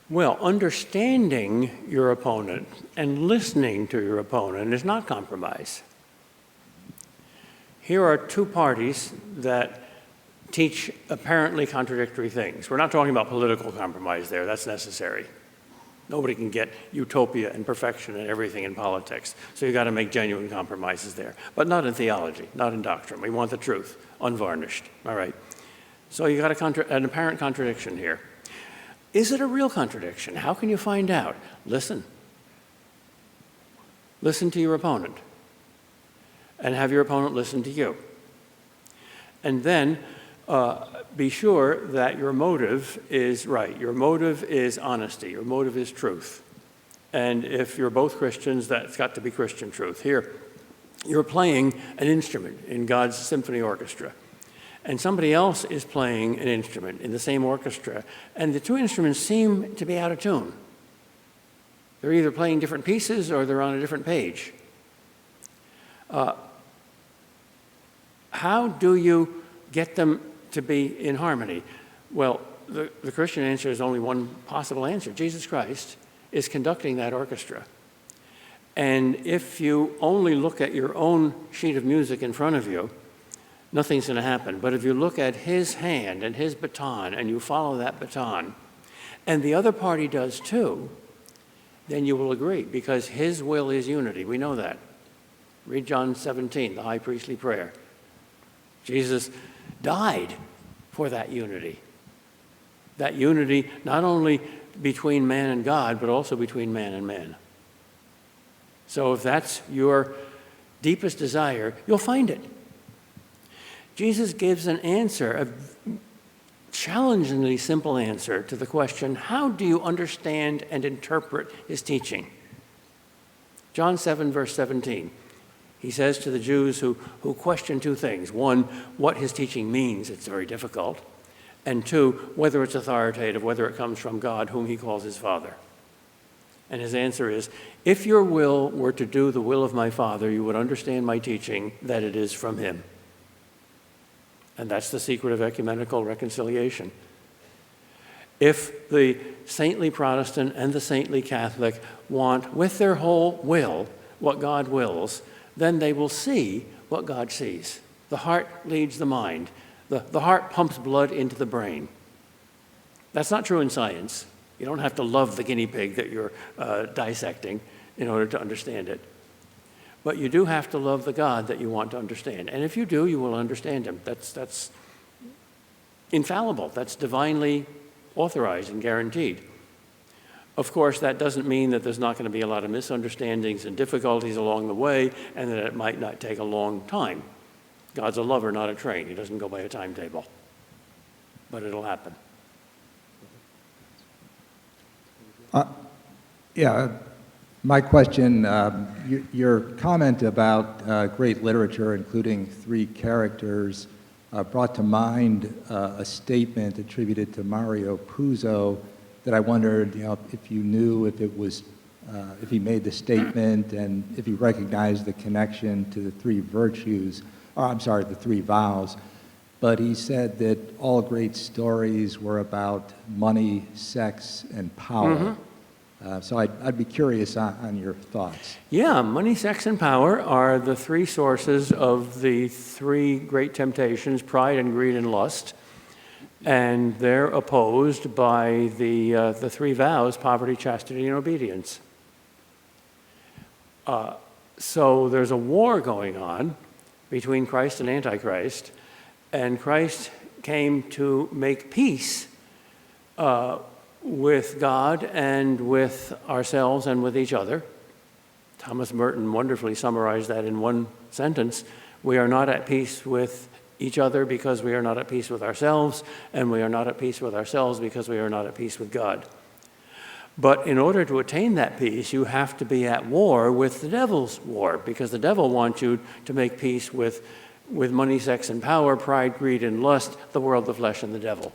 Well, understanding your opponent and listening to your opponent is not compromise. Here are two parties that teach apparently contradictory things. We're not talking about political compromise there, that's necessary. Nobody can get utopia and perfection and everything in politics, so you've got to make genuine compromises there. But not in theology, not in doctrine. We want the truth, unvarnished, all right? So you got an apparent contradiction here. Is it a real contradiction? How can you find out? Listen. Listen to your opponent. And have your opponent listen to you. And then be sure that your motive is right. Your motive is honesty. Your motive is truth. And if you're both Christians, that's got to be Christian truth. Here, you're playing an instrument in God's symphony orchestra. And somebody else is playing an instrument in the same orchestra, and the two instruments seem to be out of tune. They're either playing different pieces or they're on a different page. How do you get them to be in harmony? Well, the Christian answer is only one possible answer. Jesus Christ is conducting that orchestra. And if you only look at your own sheet of music in front of you, nothing's going to happen. But if you look at his hand and his baton and you follow that baton, and the other party does too, then you will agree because his will is unity. We know that. Read John 17, the high priestly prayer. Jesus died for that unity. That unity not only between man and God, but also between man and man. So if that's your deepest desire, you'll find it. Jesus gives an answer, a challengingly simple answer to the question, how do you understand and interpret his teaching? John 7, verse 17. He says to the Jews who question two things. One, what his teaching means, it's very difficult. And two, whether it's authoritative, whether it comes from God, whom he calls his Father. And his answer is, if your will were to do the will of my Father, you would understand my teaching that it is from him. And that's the secret of ecumenical reconciliation. If the saintly Protestant and the saintly Catholic want with their whole will what God wills, then they will see what God sees. The heart leads the mind. The heart pumps blood into the brain. That's not true in science. You don't have to love the guinea pig that you're dissecting in order to understand it. But you do have to love the God that you want to understand. And if you do, you will understand him. That's infallible. That's divinely authorized and guaranteed. Of course, that doesn't mean that there's not going to be a lot of misunderstandings and difficulties along the way, and that it might not take a long time. God's a lover, not a train. He doesn't go by a timetable. But it'll happen. My question, your comment about great literature, including three characters, brought to mind a statement attributed to Mario Puzo that I wondered, if you knew if it was, if he made the statement and if you recognized the connection to the three virtues, the three vows. But he said that all great stories were about money, sex, and power. So I'd be curious on your thoughts. Yeah, money, sex, and power are the three sources of the three great temptations, pride and greed and lust. And they're opposed by the three vows, poverty, chastity, and obedience. So there's a war going on between Christ and Antichrist, and Christ came to make peace with God and with ourselves and with each other. Thomas Merton wonderfully summarized that in one sentence. We are not at peace with each other because we are not at peace with ourselves, and we are not at peace with ourselves because we are not at peace with God. But in order to attain that peace, you have to be at war with the devil's war, because the devil wants you to make peace with money, sex, and power, pride, greed, and lust, the world, the flesh, and the devil.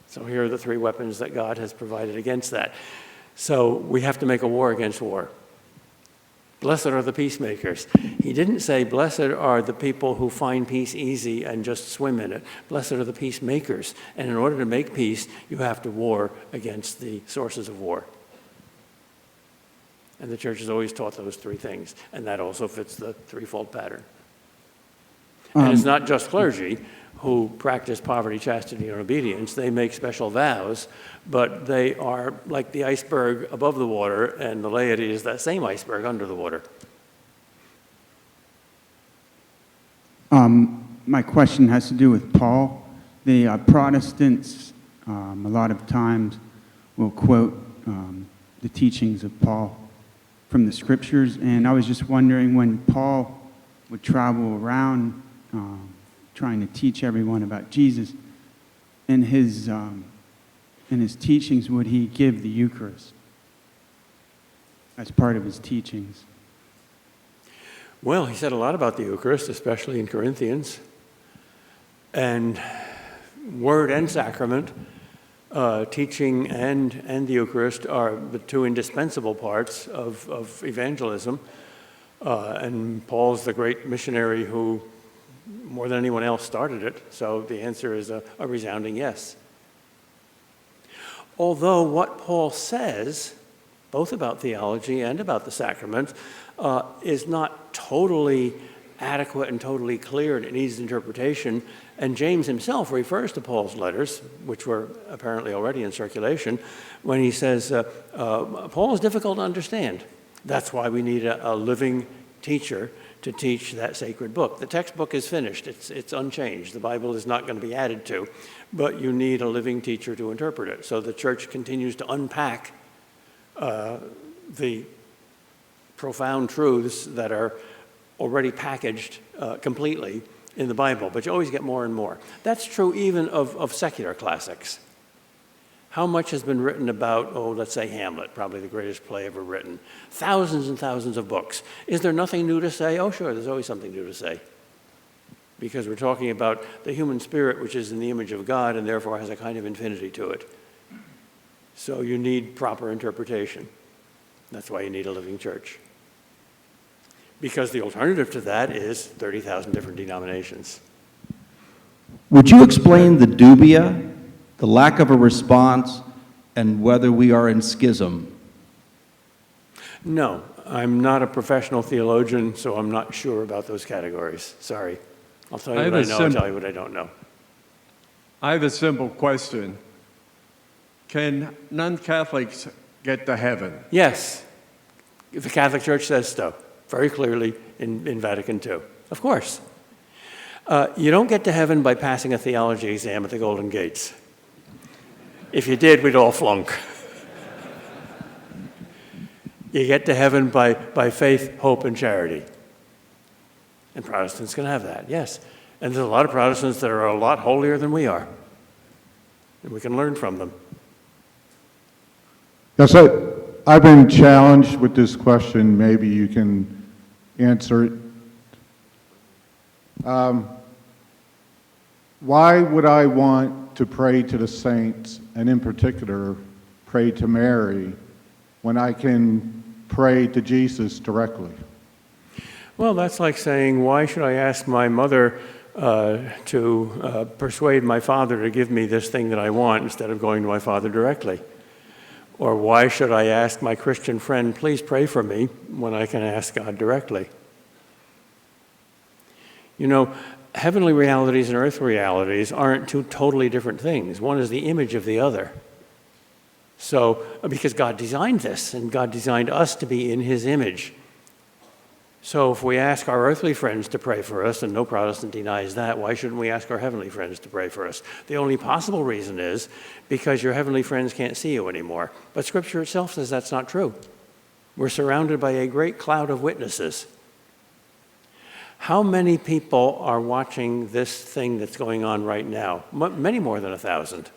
So here are the three weapons that God has provided against that. So we have to make a war against war. Blessed are the peacemakers. He didn't say, blessed are the people who find peace easy and just swim in it. Blessed are the peacemakers. And in order to make peace, you have to war against the sources of war. And the church has always taught those three things. And that also fits the threefold pattern. And it's not just clergy who practice poverty, chastity, and obedience. They make special vows, but they are like the iceberg above the water, and the laity is that same iceberg under the water. My question has to do with Paul. The Protestants, a lot of times, will quote the teachings of Paul from the scriptures, and I was just wondering, when Paul would travel around trying to teach everyone about Jesus, in his teachings, would he give the Eucharist as part of his teachings? Well, he said a lot about the Eucharist, especially in Corinthians. And word and sacrament, teaching and the Eucharist are the two indispensable parts of evangelism. And Paul's the great missionary who, more than anyone else, started it. So the answer is a resounding yes. Although what Paul says, both about theology and about the sacrament, is not totally adequate and totally clear, and it needs interpretation. And James himself refers to Paul's letters, which were apparently already in circulation, when he says, Paul is difficult to understand. That's why we need a living teacher to teach that sacred book. The textbook is finished. It's unchanged. The Bible is not going to be added to, but you need a living teacher to interpret it. So the church continues to unpack the profound truths that are already packaged completely in the Bible, but you always get more and more. That's true even of secular classics. How much has been written about, let's say Hamlet, probably the greatest play ever written. Thousands and thousands of books. Is there nothing new to say? Oh, sure, there's always something new to say. Because we're talking about the human spirit, which is in the image of God and therefore has a kind of infinity to it. So you need proper interpretation. That's why you need a living church. Because the alternative to that is 30,000 different denominations. Would you explain the dubia, the lack of a response, and whether we are in schism? No, I'm not a professional theologian, so I'm not sure about those categories. Sorry. I'll tell you what I know, I'll tell you what I don't know. I have a simple question. Can non-Catholics get to heaven? Yes, the Catholic Church says so, very clearly in Vatican II. Of course. You don't get to heaven by passing a theology exam at the Golden Gates. If you did, we'd all flunk. You get to heaven by faith, hope, and charity. And Protestants can have that, yes. And there's a lot of Protestants that are a lot holier than we are. And we can learn from them. Yes, I've been challenged with this question. Maybe you can answer it. Why would I want to pray to the saints, and in particular, pray to Mary, when I can pray to Jesus directly? Well, that's like saying, why should I ask my mother to persuade my father to give me this thing that I want instead of going to my father directly? Or why should I ask my Christian friend, please pray for me, when I can ask God directly? You know, heavenly realities and earthly realities aren't two totally different things. One is the image of the other. So, because God designed this, and God designed us to be in His image. So if we ask our earthly friends to pray for us, and no Protestant denies that, why shouldn't we ask our heavenly friends to pray for us? The only possible reason is because your heavenly friends can't see you anymore. But Scripture itself says that's not true. We're surrounded by a great cloud of witnesses. How many people are watching this thing that's going on right now? Many more than 1,000.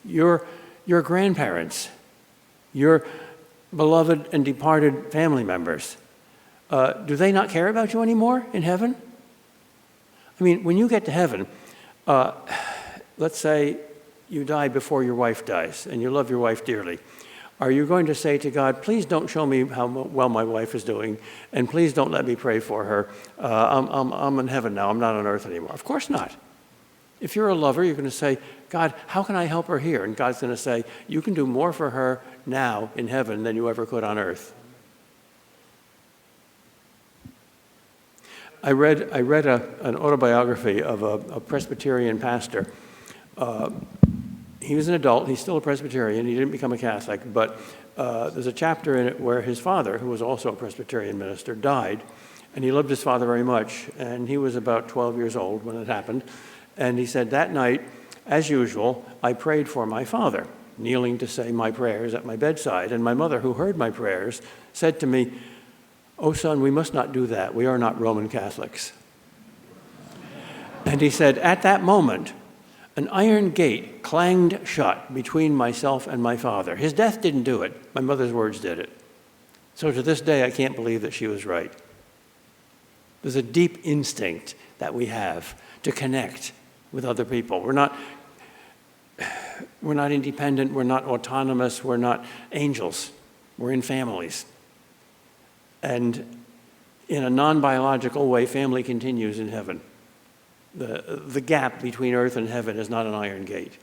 Your grandparents, your beloved and departed family members. Do they not care about you anymore in heaven? I mean, when you get to heaven, let's say you die before your wife dies, and you love your wife dearly. Are you going to say to God, please don't show me how well my wife is doing, and please don't let me pray for her. I'm in heaven now. I'm not on earth anymore. Of course not. If you're a lover, you're going to say, God, how can I help her here? And God's going to say, you can do more for her now in heaven than you ever could on earth. I read an autobiography of a Presbyterian pastor. He was an adult. He's still a Presbyterian. He didn't become a Catholic. But there's a chapter in it where his father, who was also a Presbyterian minister, died. And he loved his father very much. And he was about 12 years old when it happened. And he said, that night, as usual, I prayed for my father, kneeling to say my prayers at my bedside. And my mother, who heard my prayers, said to me, "Oh, son, we must not do that. We are not Roman Catholics." And he said, at that moment, an iron gate clanged shut between myself and my father. His death didn't do it. My mother's words did it. So to this day, I can't believe that she was right. There's a deep instinct that we have to connect with other people. We're not independent. We're not autonomous. We're not angels. We're in families. And in a non-biological way, family continues in heaven. The gap between earth and heaven is not an iron gate.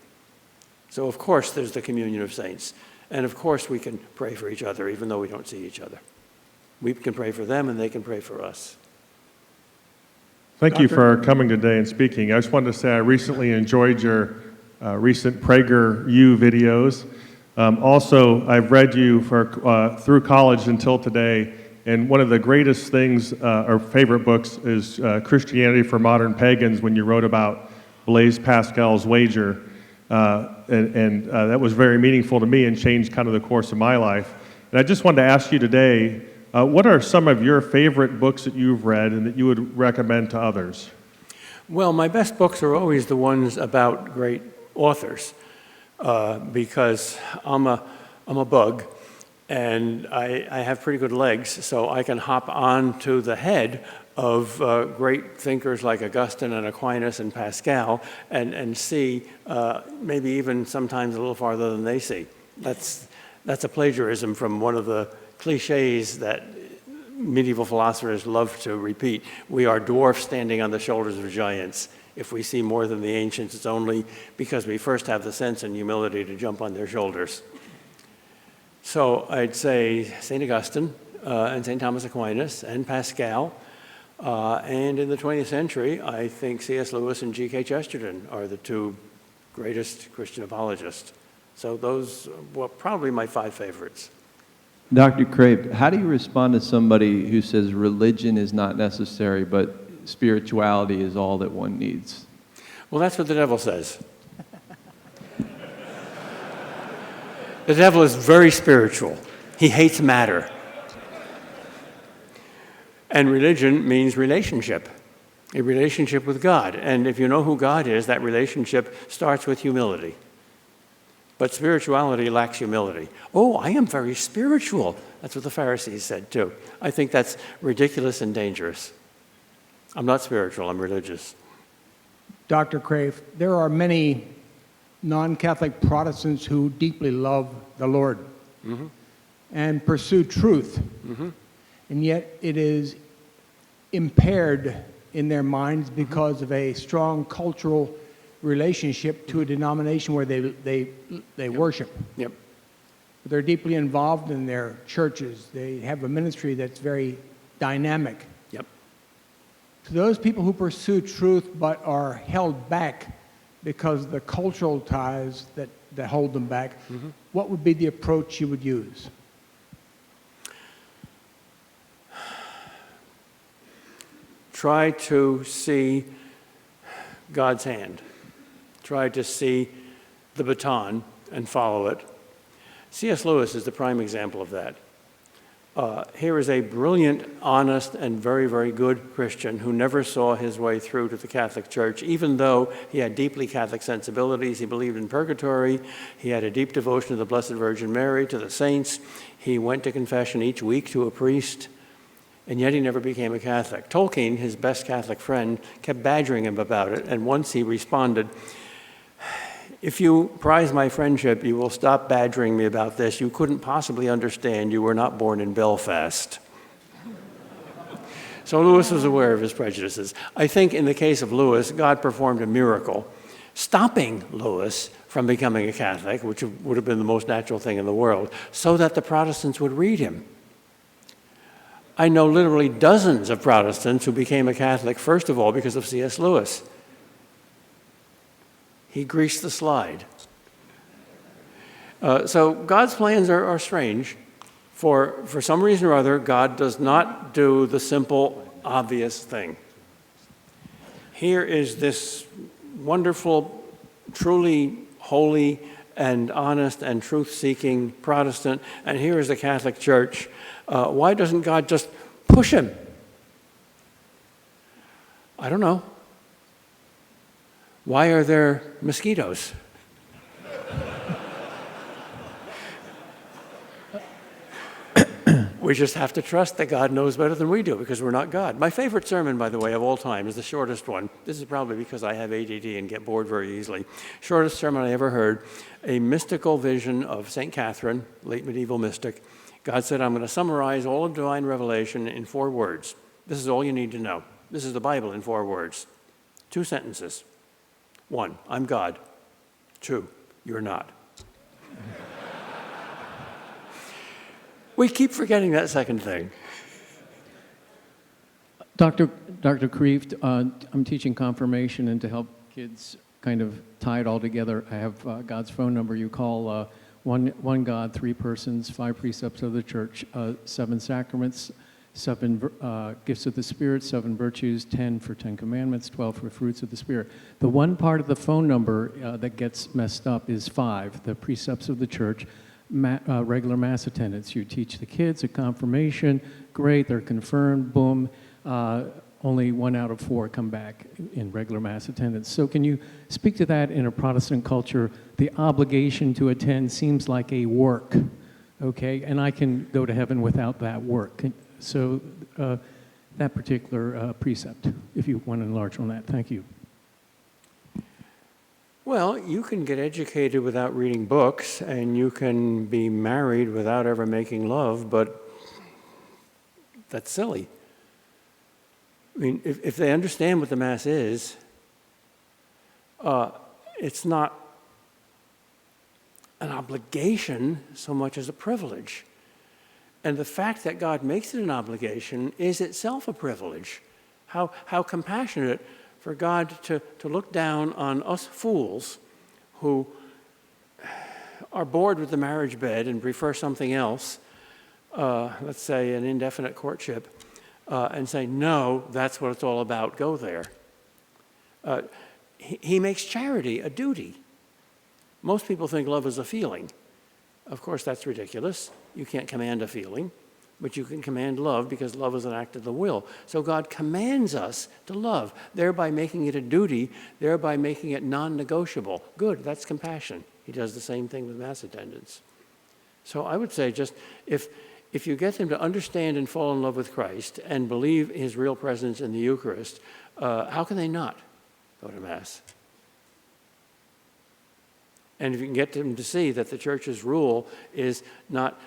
So of course there's the communion of saints. And of course we can pray for each other even though we don't see each other. We can pray for them and they can pray for us. Thank you for coming today and speaking. I just wanted to say I recently enjoyed your recent PragerU videos. Also, I've read you through college until today. And one of the greatest things, or favorite books, is Christianity for Modern Pagans, when you wrote about Blaise Pascal's wager. And that was very meaningful to me and changed kind of the course of my life. And I just wanted to ask you today, what are some of your favorite books that you've read and that you would recommend to others? Well, my best books are always the ones about great authors, because I'm a bug. And I have pretty good legs, so I can hop on to the head of great thinkers like Augustine and Aquinas and Pascal and see maybe even sometimes a little farther than they see. That's a plagiarism from one of the cliches that medieval philosophers love to repeat. We are dwarfs standing on the shoulders of giants. If we see more than the ancients, it's only because we first have the sense and humility to jump on their shoulders. So I'd say St. Augustine and St. Thomas Aquinas and Pascal. And in the 20th century, I think C.S. Lewis and G.K. Chesterton are the two greatest Christian apologists. So those were probably my 5 favorites. Dr. Kreeft, how do you respond to somebody who says religion is not necessary, but spirituality is all that one needs? Well, that's what the devil says. The devil is very spiritual. He hates matter. And religion means relationship, a relationship with God. And if you know who God is, that relationship starts with humility. But spirituality lacks humility. Oh, I am very spiritual. That's what the Pharisees said too. I think that's ridiculous and dangerous. I'm not spiritual, I'm religious. Dr. Kreeft, there are many non-Catholic Protestants who deeply love the Lord and pursue truth, and yet it is impaired in their minds because of a strong cultural relationship to a denomination where they worship. Yep. They're deeply involved in their churches. They have a ministry that's very dynamic. Yep. To those people who pursue truth but are held back because of the cultural ties that hold them back, what would be the approach you would use? Try to see God's hand. Try to see the baton and follow it. C.S. Lewis is the prime example of that. Here is a brilliant, honest, and very, very good Christian who never saw his way through to the Catholic Church, even though he had deeply Catholic sensibilities. He believed in purgatory. He had a deep devotion to the Blessed Virgin Mary, to the saints. He went to confession each week to a priest, and yet he never became a Catholic. Tolkien, his best Catholic friend, kept badgering him about it, and once he responded, "If you prize my friendship, you will stop badgering me about this. You couldn't possibly understand. You were not born in Belfast." So Lewis was aware of his prejudices. I think in the case of Lewis, God performed a miracle, stopping Lewis from becoming a Catholic, which would have been the most natural thing in the world, so that the Protestants would read him. I know literally dozens of Protestants who became a Catholic, first of all, because of C.S. Lewis. He greased the slide. So God's plans are strange. For some reason or other, God does not do the simple, obvious thing. Here is this wonderful, truly holy and honest and truth-seeking Protestant, and here is the Catholic Church. Why doesn't God just push him? I don't know. Why are there mosquitoes? We just have to trust that God knows better than we do because we're not God. My favorite sermon, by the way, of all time is the shortest one. This is probably because I have ADD and get bored very easily. Shortest sermon I ever heard, a mystical vision of St. Catherine, late medieval mystic. God said, "I'm going to summarize all of divine revelation in 4 words. This is all you need to know. This is the Bible in 4 words. 2 sentences. 1, I'm God. 2, you're not." We keep forgetting that second thing. Dr. Kreeft, I'm teaching confirmation, and to help kids kind of tie it all together, I have God's phone number. You call one God, 3 persons, 5 precepts of the church, 7 sacraments, 7 gifts of the Spirit, 7 virtues, 10 for 10 commandments, 12 for fruits of the Spirit. The one part of the phone number that gets messed up is 5, the precepts of the church, regular Mass attendance. You teach the kids at confirmation, great, they're confirmed, boom. Only 1 out of 4 come back in regular Mass attendance. So can you speak to that in a Protestant culture? The obligation to attend seems like a work, okay? And I can go to heaven without that work. So that particular precept, if you want to enlarge on that. Thank you. Well, you can get educated without reading books, and you can be married without ever making love, but that's silly. I mean, if they understand what the Mass is, it's not an obligation so much as a privilege. And the fact that God makes it an obligation is itself a privilege. How compassionate for God to look down on us fools who are bored with the marriage bed and prefer something else, let's say an indefinite courtship, and say, no, that's what it's all about, go there. He makes charity a duty. Most people think love is a feeling. Of course, that's ridiculous. You can't command a feeling, but you can command love because love is an act of the will. So God commands us to love, thereby making it a duty, thereby making it non-negotiable. Good, that's compassion. He does the same thing with Mass attendants. So I would say just if you get them to understand and fall in love with Christ and believe his real presence in the Eucharist, how can they not go to Mass? And if you can get them to see that the Church's rule is not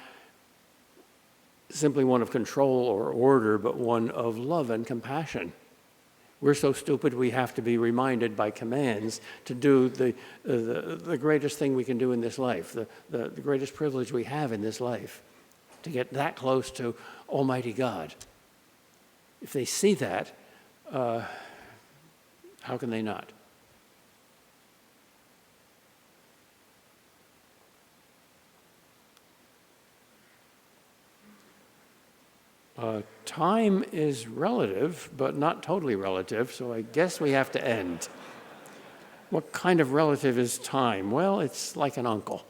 simply one of control or order, but one of love and compassion. We're so stupid we have to be reminded by commands to do the greatest thing we can do in this life, the greatest privilege we have in this life, to get that close to Almighty God. If they see that, how can they not? Time is relative, but not totally relative, so I guess we have to end. What kind of relative is time? Well, it's like an uncle.